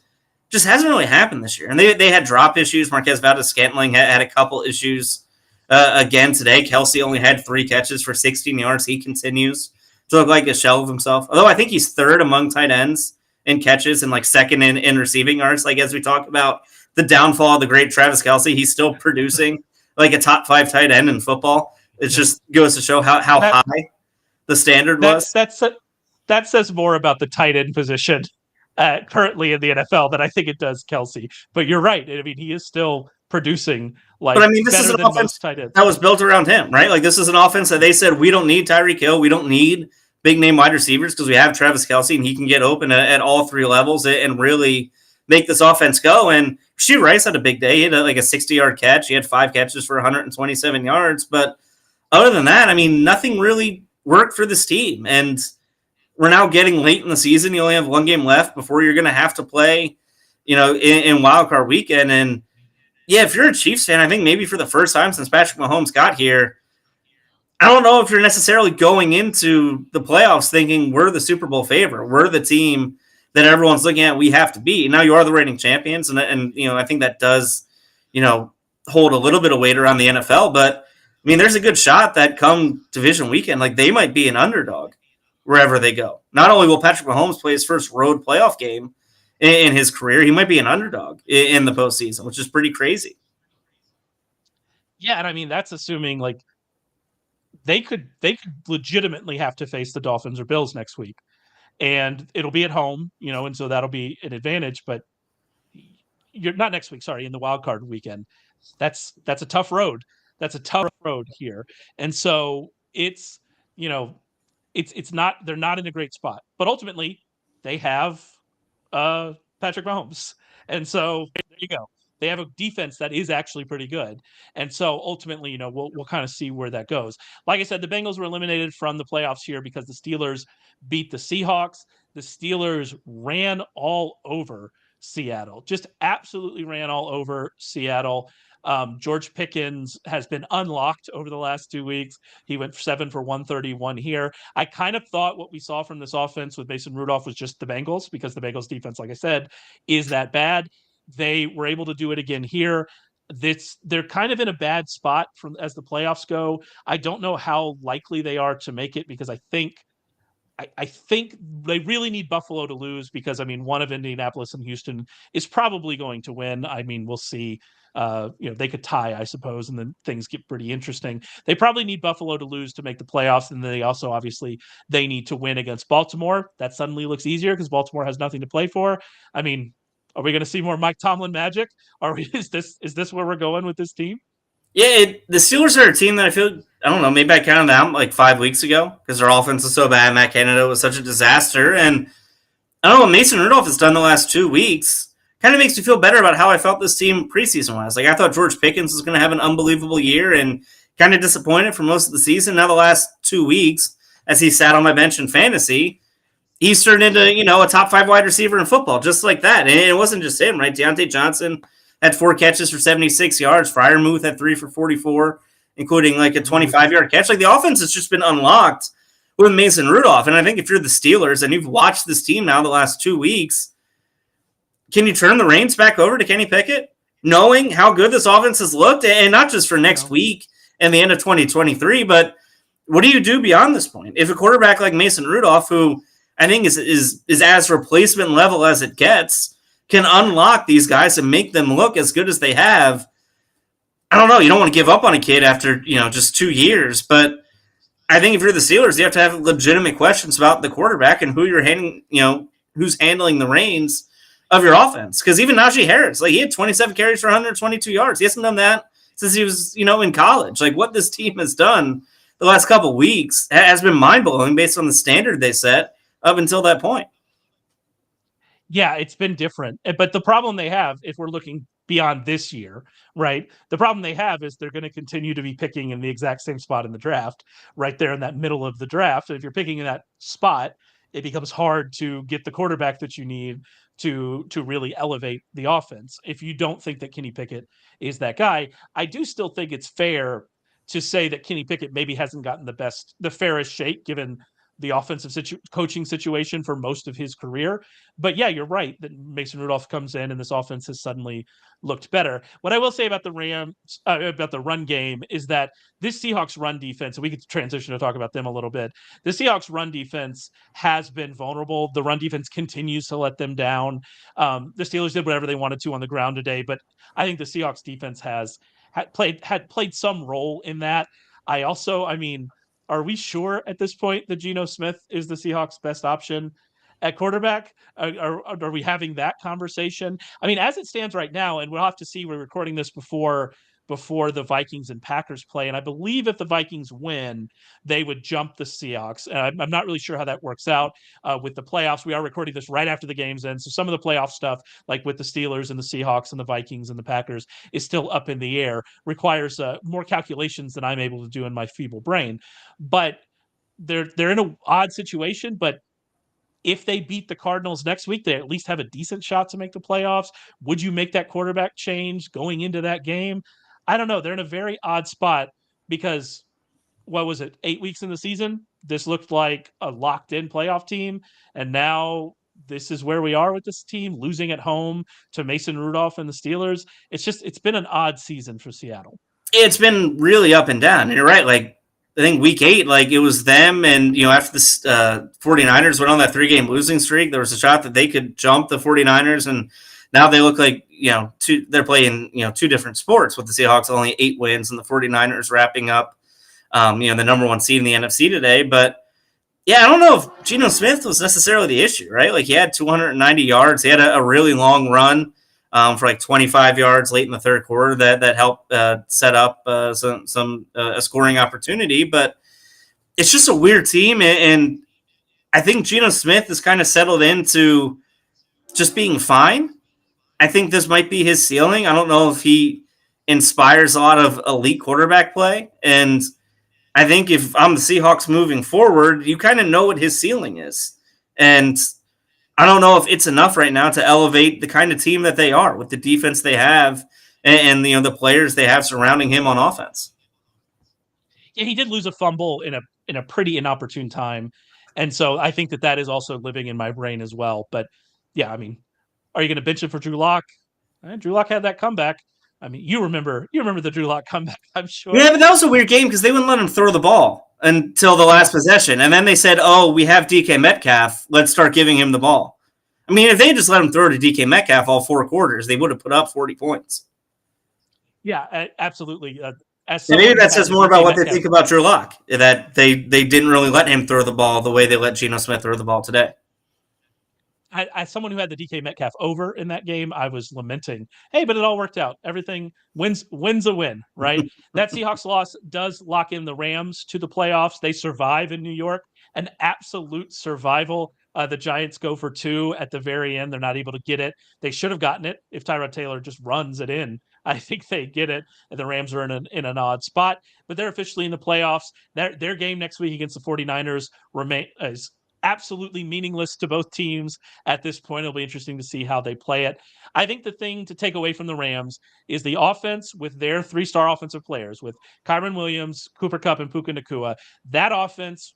S2: just hasn't really happened this year. And they had drop issues. Marquez Valdes-Scantling had a couple issues again today. Kelsey only had 3 catches for 16 yards. He continues to look like a shell of himself. Although I think he's third among tight ends in catches and like second in receiving yards. Like as we talk about the downfall of the great Travis Kelsey, he's still producing like a top 5 tight end in football. It just goes to show how high the standard was.
S1: That says more about the tight end position currently in the NFL than I think it does Kelsey. But you're right. I mean, he is still producing
S2: this is an offense that was built around him, right? Like this is an offense that they said, we don't need Tyreek Hill. We don't need big name wide receivers because we have Travis Kelsey and he can get open at all 3 levels and really make this offense go. And Rashee Rice had a big day. He had like a 60-yard catch. He had 5 catches for 127 yards. But other than that, I mean, nothing really worked for this team. And we're now getting late in the season. You only have 1 game left before you're going to have to play, in Wild Card Weekend. And yeah, if you're a Chiefs fan, I think maybe for the first time since Patrick Mahomes got here, I don't know if you're necessarily going into the playoffs thinking we're the Super Bowl favorite. We're the team that everyone's looking at. We have to be. Now you are the reigning champions, and I think that does, hold a little bit of weight around the NFL. But I mean, there's a good shot that come division weekend, like they might be an underdog wherever they go. Not only will Patrick Mahomes play his first road playoff game in his career, he might be an underdog in the postseason, which is pretty crazy.
S1: Yeah, and I mean that's assuming like they could legitimately have to face the Dolphins or Bills next week, and it'll be at home, and so that'll be an advantage. But you're not next week, sorry, in the wild card weekend. That's a tough road. That's a tough road here, and so it's it's not, they're not in a great spot. But ultimately, they have Patrick Mahomes, and so there you go. They have a defense that is actually pretty good. And so ultimately, we'll kind of see where that goes. Like I said, the Bengals were eliminated from the playoffs here because the Steelers beat the Seahawks. The Steelers ran all over Seattle, just absolutely ran all over Seattle. George Pickens has been unlocked over the last 2 weeks. He went 7 for 131 here. I kind of thought what we saw from this offense with Mason Rudolph was just the Bengals, because the Bengals defense, like I said, is that bad. They were able to do it again here. They're kind of in a bad spot as the playoffs go. I don't know how likely they are to make it, because I think they really need Buffalo to lose, because one of Indianapolis and Houston is probably going to win. We'll see. They could tie, I suppose, and then things get pretty interesting. They probably need Buffalo to lose to make the playoffs, and they also obviously they need to win against Baltimore. That suddenly looks easier because Baltimore has nothing to play for. Are we going to see more Mike Tomlin magic? Is this where we're going with this team?
S2: Yeah, the Steelers are a team that I don't know, maybe I counted them like 5 weeks ago because their offense is so bad. Matt Canada was such a disaster. And I don't know what Mason Rudolph has done the last 2 weeks. Kind of makes me feel better about how I felt this team preseason-wise. Like, I thought George Pickens was going to have an unbelievable year and kind of disappointed for most of the season. Now the last 2 weeks, as he sat on my bench in fantasy, he's turned into, a top 5 wide receiver in football, just like that. And it wasn't just him, right? Deontay Johnson had 4 catches for 76 yards. Freiermuth had 3 for 44, including like a 25-yard catch. Like, the offense has just been unlocked with Mason Rudolph. And I think if you're the Steelers and you've watched this team now the last 2 weeks, can you turn the reins back over to Kenny Pickett, knowing how good this offense has looked? And not just for next week and the end of 2023, but what do you do beyond this point? If a quarterback like Mason Rudolph, who I think is as replacement level as it gets, can unlock these guys and make them look as good as they have. I don't know. You don't want to give up on a kid after, just 2 years, but I think if you're the Steelers, you have to have legitimate questions about the quarterback and who you're who's handling the reins of your offense. Because even Najee Harris, he had 27 carries for 122 yards. He hasn't done that since he was, in college. What this team has done the last couple of weeks has been mind-blowing based on the standard they set up until that point.
S1: Yeah, it's been different. But the problem they have, if we're looking beyond this year, right? The problem they have is they're going to continue to be picking in the exact same spot in the draft, right there in that middle of the draft. And if you're picking in that spot, it becomes hard to get the quarterback that you need to really elevate the offense. If you don't think that Kenny Pickett is that guy, I do still think it's fair to say that Kenny Pickett maybe hasn't gotten the fairest shake given the offensive coaching situation for most of his career. But yeah, you're right that Mason Rudolph comes in and this offense has suddenly looked better. What I will say about the Rams, about the run game, is that this Seahawks run defense, and we could transition to talk about them a little bit. The Seahawks run defense has been vulnerable. The run defense continues to let them down. The Steelers did whatever they wanted to on the ground today, but I think the Seahawks defense had played some role in that. Are we sure at this point that Geno Smith is the Seahawks' best option at quarterback? Are we having that conversation? As it stands right now, and we'll have to see, we're recording this before the Vikings and Packers play. And I believe if the Vikings win, they would jump the Seahawks. I'm not really sure how that works out with the playoffs. We are recording this right after the games end. So some of the playoff stuff, like with the Steelers and the Seahawks and the Vikings and the Packers, is still up in the air, requires more calculations than I'm able to do in my feeble brain. But they're in an odd situation, but if they beat the Cardinals next week, they at least have a decent shot to make the playoffs. Would you make that quarterback change going into that game? I don't know. They're in a very odd spot because, what was it, 8 weeks in the season? This looked like a locked-in playoff team, and now this is where we are with this team, losing at home to Mason Rudolph and the Steelers. It's been an odd season for Seattle.
S2: It's been really up and down. And you're right. I think week 8, it was them, and after the 49ers went on that 3-game losing streak, there was a shot that they could jump the 49ers, and now they look like they're playing 2 different sports, with the Seahawks only 8 wins and the 49ers wrapping up the number 1 seed in the NFC today. But yeah, I don't know if Geno Smith was necessarily the issue, right? He had 290 yards, he had a really long run for 25 yards late in the third quarter that helped set up a scoring opportunity. But it's just a weird team, and I think Geno Smith is kind of settled into just being fine. I think this might be his ceiling. I don't know if he inspires a lot of elite quarterback play, and I think if I'm the Seahawks moving forward, you kind of know what his ceiling is, and I don't know if it's enough right now to elevate the kind of team that they are with the defense they have and the players they have surrounding him on offense.
S1: Yeah, he did lose a fumble in a pretty inopportune time, and so I think that is also living in my brain as well. But yeah, are you going to bench him for Drew Lock? Drew Lock had that comeback. You remember the Drew Lock comeback, I'm sure.
S2: Yeah, but that was a weird game because they wouldn't let him throw the ball until the last possession. And then they said, oh, we have DK Metcalf. Let's start giving him the ball. If they had just let him throw to DK Metcalf all 4 quarters, they would have put up 40 points.
S1: Yeah, absolutely.
S2: Maybe that says more about what they think about Drew Lock, that they didn't really let him throw the ball the way they let Geno Smith throw the ball today.
S1: As someone who had the DK Metcalf over in that game, I was lamenting, hey, but it all worked out. Everything wins a win, right? That Seahawks loss does lock in the Rams to the playoffs. They survive in New York, an absolute survival. The Giants go for 2 at the very end. They're not able to get it. They should have gotten it if Tyrod Taylor just runs it in. I think they get it. And the Rams are in an odd spot, but they're officially in the playoffs. Their game next week against the 49ers is absolutely meaningless to both teams at this point. It'll be interesting to see how they play it. I think the thing to take away from the Rams is the offense with their 3-star offensive players, with Kyren Williams, Cooper Kupp, and Puka Nacua. That offense,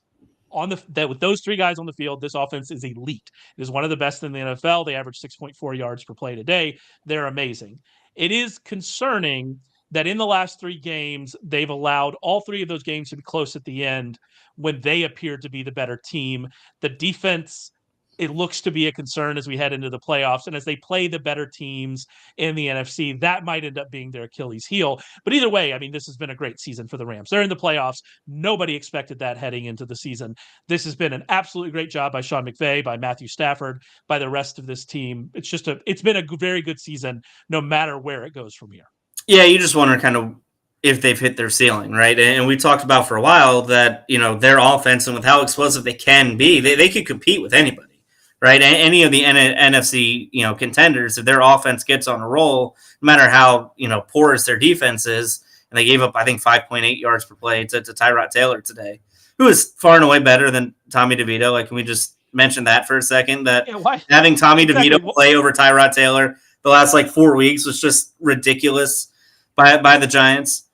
S1: with those 3 guys on the field, this offense is elite. It is one of the best in the NFL. They average 6.4 yards per play today. They're amazing. It is concerning that in the last 3 games, they've allowed all 3 of those games to be close at the end when they appeared to be the better team. The defense, it looks to be a concern as we head into the playoffs. And as they play the better teams in the NFC, that might end up being their Achilles heel. But either way, I mean, this has been a great season for the Rams. They're in the playoffs. Nobody expected that heading into the season. This has been an absolutely great job by Sean McVay, by Matthew Stafford, by the rest of this team. It's been a very good season, no matter where it goes from here.
S2: Yeah, you just wonder kind of if they've hit their ceiling, right? And we talked about for a while that, their offense and with how explosive they can be, they could compete with anybody, right? Any of the NFC, contenders, if their offense gets on a roll, no matter how, porous their defense is, and they gave up, I think, 5.8 yards per play to Tyrod Taylor today, who is far and away better than Tommy DeVito. Like, can we just mention that for a second? That having Tommy DeVito play over Tyrod Taylor the last, 4 weeks was just ridiculous by the Giants.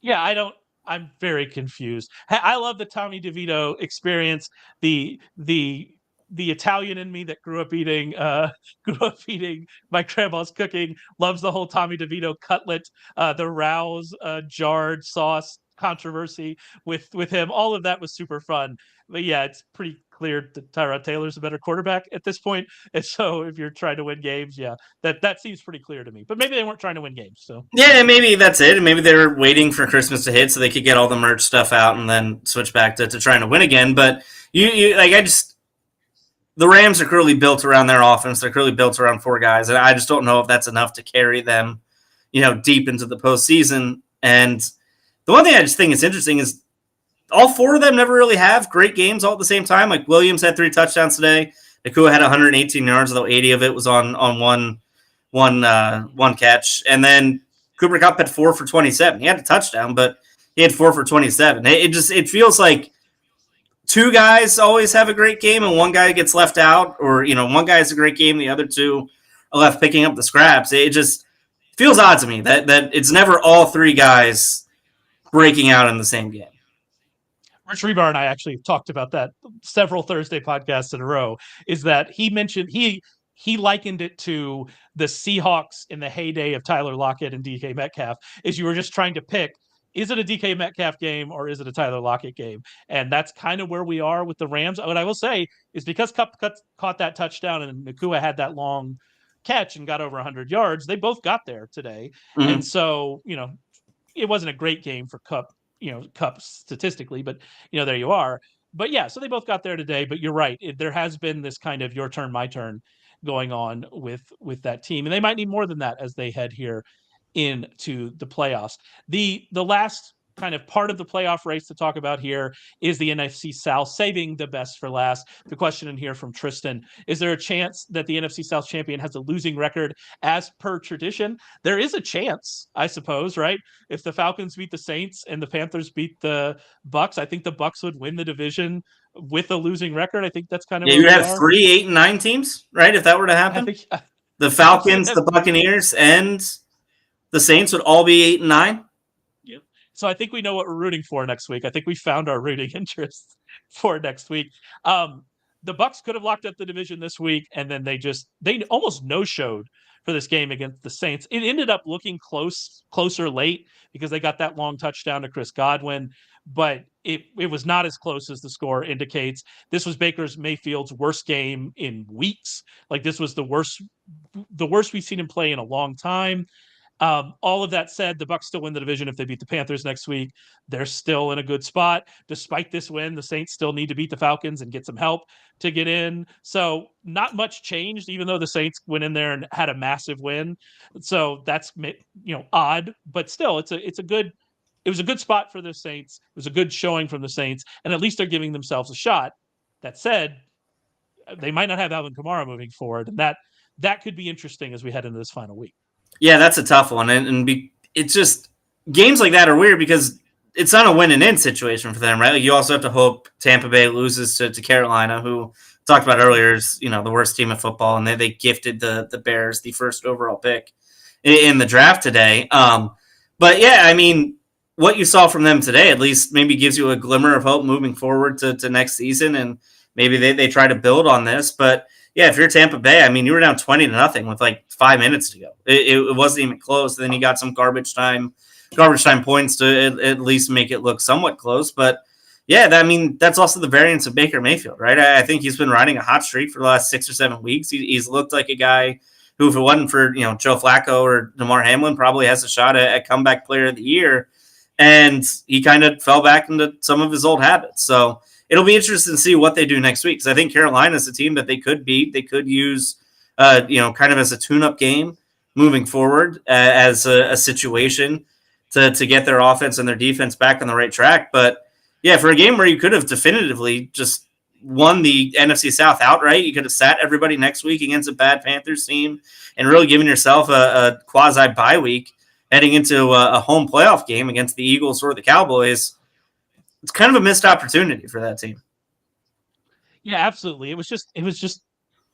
S1: Yeah, I'm very confused. I love the Tommy DeVito experience. The Italian in me that grew up eating my grandma's cooking loves the whole Tommy DeVito cutlet, the Rouse jarred sauce controversy with him. All of that was super fun. But yeah, it's pretty clear that Tyrod Taylor's a better quarterback at this point. And so if you're trying to win games, yeah, that seems pretty clear to me. But maybe they weren't trying to win games. So
S2: yeah, maybe that's it. And maybe they're waiting for Christmas to hit so they could get all the merch stuff out and then switch back to trying to win again. But the Rams are clearly built around their offense. They're clearly built around 4 guys. And I just don't know if that's enough to carry them, deep into the postseason. And the one thing I just think is interesting is all 4 of them never really have great games all at the same time. Like Williams had 3 touchdowns today. Nakua had 118 yards, although 80 of it was on one catch. And then Cooper Kupp had 4 for 27. He had a touchdown, but he had 4 for 27. It feels like 2 guys always have a great game and 1 guy gets left out, or, 1 guy has a great game, the other 2 are left picking up the scraps. It just feels odd to me that it's never all 3 guys breaking out in the same game.
S1: Rich Rebar and I actually talked about that several Thursday podcasts in a row, is that he mentioned he likened it to the Seahawks in the heyday of Tyler Lockett and DK Metcalf, is you were just trying to pick, is it a DK Metcalf game or is it a Tyler Lockett game? And that's kind of where we are with the Rams. What I will say is because Kupp caught that touchdown and Nakua had that long catch and got over 100 yards, they both got there today. Mm-hmm. And so, it wasn't a great game for Kupp, Kupp statistically, but there you are. But yeah, so they both got there today. But you're right, there has been this kind of your turn, my turn going on with that team, and they might need more than that as they head here into the playoffs. The last kind of part of the playoff race to talk about here is the NFC South, saving the best for last. The question in here from Tristan: is there a chance that the NFC South champion has a losing record as per tradition? There is a chance, I suppose, right? If the Falcons beat the Saints and the Panthers beat the Bucs, I think the Bucs would win the division with a losing record. I think that's kind of
S2: you have 3 8-9 teams, right? If that were to happen, the Falcons, the Buccaneers, and the Saints would all be 8-9.
S1: So I think we know what we're rooting for next week. I think we found our rooting interest for next week. The Bucs could have locked up the division this week, and then they almost no-showed for this game against the Saints. It ended up looking closer late because they got that long touchdown to Chris Godwin, but it was not as close as the score indicates. This was Baker Mayfield's worst game in weeks. Like, this was the worst we've seen him play in a long time. All of that said, the Bucs still win the division if they beat the Panthers next week. They're still in a good spot. Despite this win, the Saints still need to beat the Falcons and get some help to get in. So not much changed, even though the Saints went in there and had a massive win. So that's, odd, but still it was a good spot for the Saints. It was a good showing from the Saints, and at least they're giving themselves a shot. That said, they might not have Alvin Kamara moving forward, and that could be interesting as we head into this final week.
S2: Yeah, that's a tough one. It's just games like that are weird because it's not a win and in situation for them, right? Like, you also have to hope Tampa Bay loses to Carolina, who talked about earlier is, the worst team in football. And they gifted the Bears the first overall pick in the draft today. But yeah, I mean, what you saw from them today at least maybe gives you a glimmer of hope moving forward to next season. And maybe they try to build on this. But yeah, if you're Tampa Bay, I mean, you were down 20-0 with like 5 minutes to go. It wasn't even close. Then you got some garbage time points to at least make it look somewhat close. But yeah, I mean, that's also the variance of Baker Mayfield, right? I think he's been riding a hot streak for the last 6 or 7 weeks. He's looked like a guy who, if it wasn't for Joe Flacco or DeMar Hamlin, probably has a shot at comeback player of the year. And he kind of fell back into some of his old habits. So it'll be interesting to see what they do next week, because I think Carolina is a team that they could beat. They could use, kind of as a tune-up game moving forward, as a situation to get their offense and their defense back on the right track. But yeah, for a game where you could have definitively just won the NFC South outright, you could have sat everybody next week against a bad Panthers team and really given yourself a quasi bye week heading into a home playoff game against the Eagles or the Cowboys. It's kind of a missed opportunity for that team.
S1: Yeah, absolutely. It was just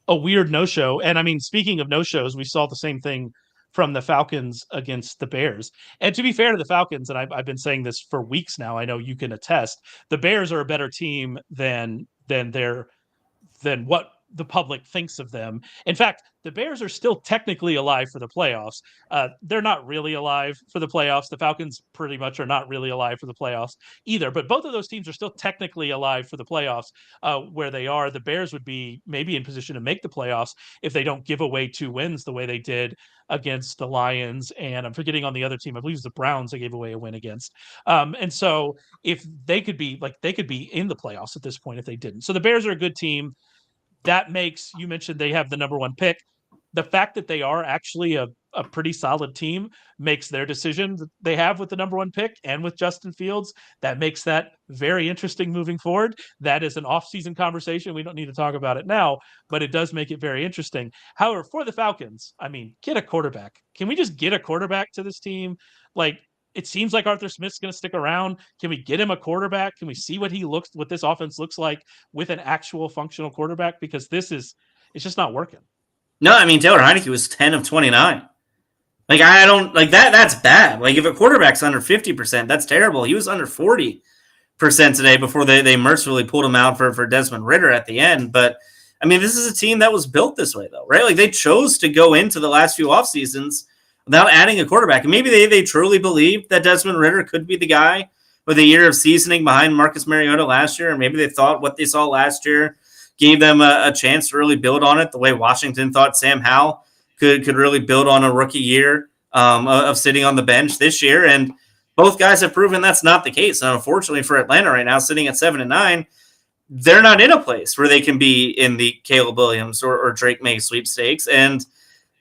S1: a weird no-show. And I mean, speaking of no-shows, we saw the same thing from the Falcons against the Bears. And to be fair to the Falcons, and I've been saying this for weeks now, I know you can attest, the Bears are a better team than what the public thinks of them. In fact, the Bears are still technically alive for the playoffs. They're not really alive for the playoffs. The Falcons pretty much are not really alive for the playoffs either. But both of those teams are still technically alive for the playoffs where they are. The Bears would be maybe in position to make the playoffs if they don't give away 2 wins the way they did against the Lions. And I'm forgetting on the other team, I believe it was the Browns they gave away a win against. And so if they could be in the playoffs at this point if they didn't. So the Bears are a good team. That makes, you mentioned they have the number 1 pick. The fact that they are actually a pretty solid team makes their decision that they have with the number 1 pick and with Justin Fields. That makes that very interesting moving forward. That is an off-season conversation. We don't need to talk about it now, but it does make it very interesting. However, for the Falcons, I mean, get a quarterback. Can we just get a quarterback to this team? Like, it seems like Arthur Smith's going to stick around. Can we get him a quarterback? Can we see what this offense looks like with an actual functional quarterback? Because it's just not working.
S2: No, I mean, Taylor Heineke was 10 of 29. Like, I don't like that. That's bad. Like, if a quarterback's under 50%, that's terrible. He was under 40% today before they mercifully pulled him out for Desmond Ridder at the end. But I mean, this is a team that was built this way, though, right? Like, they chose to go into the last few off seasons without adding a quarterback. And maybe they truly believed that Desmond Ridder could be the guy with a year of seasoning behind Marcus Mariota last year. And maybe they thought what they saw last year gave them a chance to really build on it the way Washington thought Sam Howell could really build on a rookie year of sitting on the bench this year. And both guys have proven that's not the case. And unfortunately for Atlanta right now, sitting at 7-9, they're not in a place where they can be in the Caleb Williams or Drake May sweepstakes. And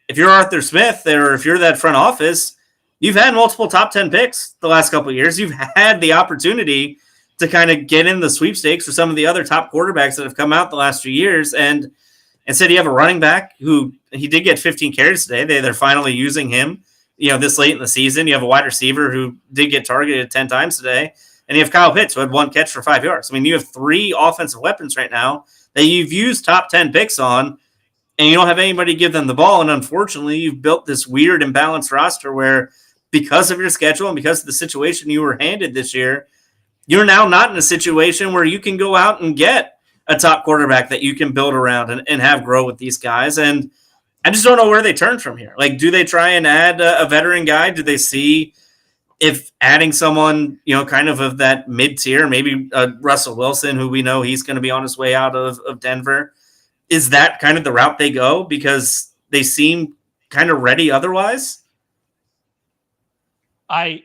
S2: if you're Arthur Smith or if you're that front office, you've had multiple top 10 picks the last couple of years. You've had the opportunity to kind of get in the sweepstakes for some of the other top quarterbacks that have come out the last few years. And instead you have a running back who he did get 15 carries today. They're finally using him, this late in the season. You have a wide receiver who did get targeted 10 times today. And you have Kyle Pitts who had 1 catch for 5 yards. I mean, you have 3 offensive weapons right now that you've used top 10 picks on, and you don't have anybody give them the ball. And unfortunately, you've built this weird imbalanced roster where, because of your schedule and because of the situation you were handed this year, you're now not in a situation where you can go out and get a top quarterback that you can build around and have grow with these guys. And I just don't know where they turn from here. Like, do they try and add a veteran guy? Do they see if adding someone, kind of that mid-tier, maybe Russell Wilson, who we know he's going to be on his way out of Denver, is that kind of the route they go because they seem kind of ready otherwise?
S1: I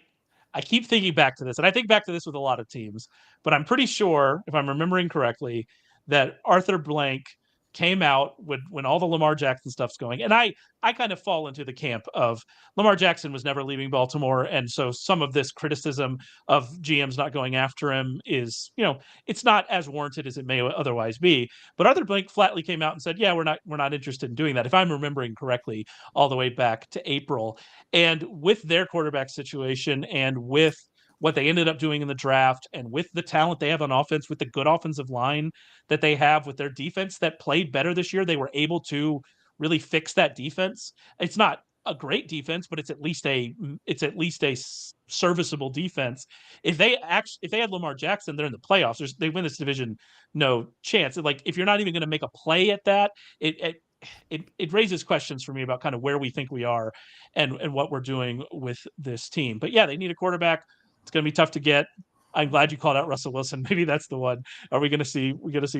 S1: keep thinking back to this, and I think back to this with a lot of teams, but I'm pretty sure, if I'm remembering correctly, that Arthur Blank came out when all the Lamar Jackson stuff's going. And I kind of fall into the camp of Lamar Jackson was never leaving Baltimore. And so some of this criticism of GMs not going after him is, it's not as warranted as it may otherwise be. But Arthur Blank flatly came out and said, yeah, we're not interested in doing that, if I'm remembering correctly, all the way back to April. And with their quarterback situation and with what they ended up doing in the draft and with the talent they have on offense, with the good offensive line that they have, with their defense that played better this year, they were able to really fix that defense. It's not a great defense, but it's at least a serviceable defense. If they had Lamar Jackson, they're in the playoffs. They win this division, no chance. Like if you're not even going to make a play at that, it raises questions for me about kind of where we think we are and what we're doing with this team. But yeah, they need a quarterback. It's going to be tough to get. I'm glad you called out Russell Wilson. Maybe that's the one. Are we going to see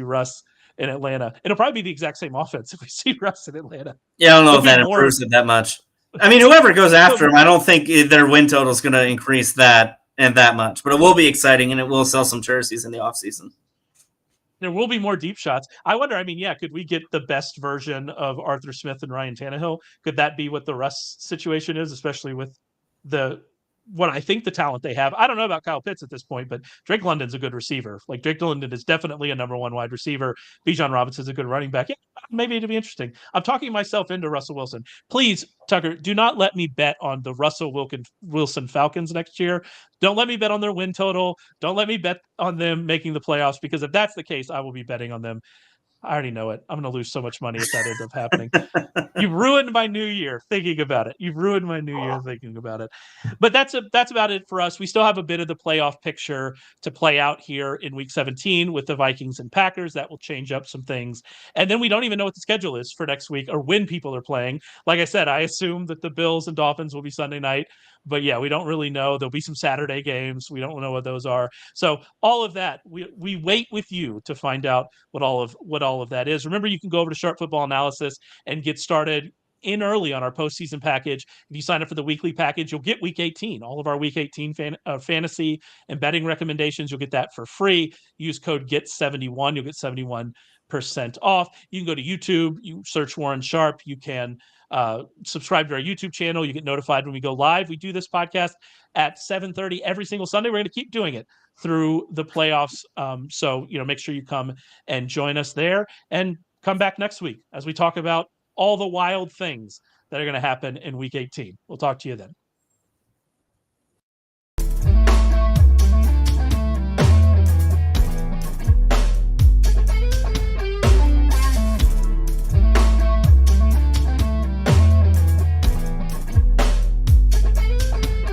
S1: Russ in Atlanta? It'll probably be the exact same offense if we see Russ in Atlanta.
S2: Yeah, I don't know if that improves it that much. I mean, whoever goes after him, I don't think their win total is going to increase that much. But it will be exciting, and it will sell some jerseys in the offseason.
S1: There will be more deep shots. I wonder, I mean, yeah, could we get the best version of Arthur Smith and Ryan Tannehill? Could that be what the Russ situation is, especially with what I think the talent they have? I don't know about Kyle Pitts at this point, but Drake London's a good receiver. Like Drake London is definitely a number one wide receiver. Bijan Robinson's a good running back. Yeah, maybe it'd be interesting. I'm talking myself into Russell Wilson. Please, Tucker, do not let me bet on the Russell Wilson Falcons next year. Don't let me bet on their win total. Don't let me bet on them making the playoffs, because if that's the case, I will be betting on them. I already know it. I'm going to lose so much money if that ends up happening. You've ruined my new year thinking about it. You've ruined my new year thinking about it. But that's about it for us. We still have a bit of the playoff picture to play out here in week 17 with the Vikings and Packers. That will change up some things. And then we don't even know what the schedule is for next week or when people are playing. Like I said, I assume that the Bills and Dolphins will be Sunday night. But yeah, we don't really know. There'll be some Saturday games. We don't know what those are. So all of that, we wait with you to find out what all of that is. Remember, you can go over to Sharp Football Analysis and get started in early on our postseason package. If you sign up for the weekly package, you'll get week 18, all of our week 18 fantasy and betting recommendations. You'll get that for free. Use code GET71. You'll get 71% off. You can go to YouTube, you search Warren Sharp. You can subscribe to our YouTube channel. You get notified when we go live. We do this podcast at 7:30 every single Sunday. We're going to keep doing it through the playoffs. So, make sure you come and join us there, and come back next week as we talk about all the wild things that are going to happen in week 18. We'll talk to you then.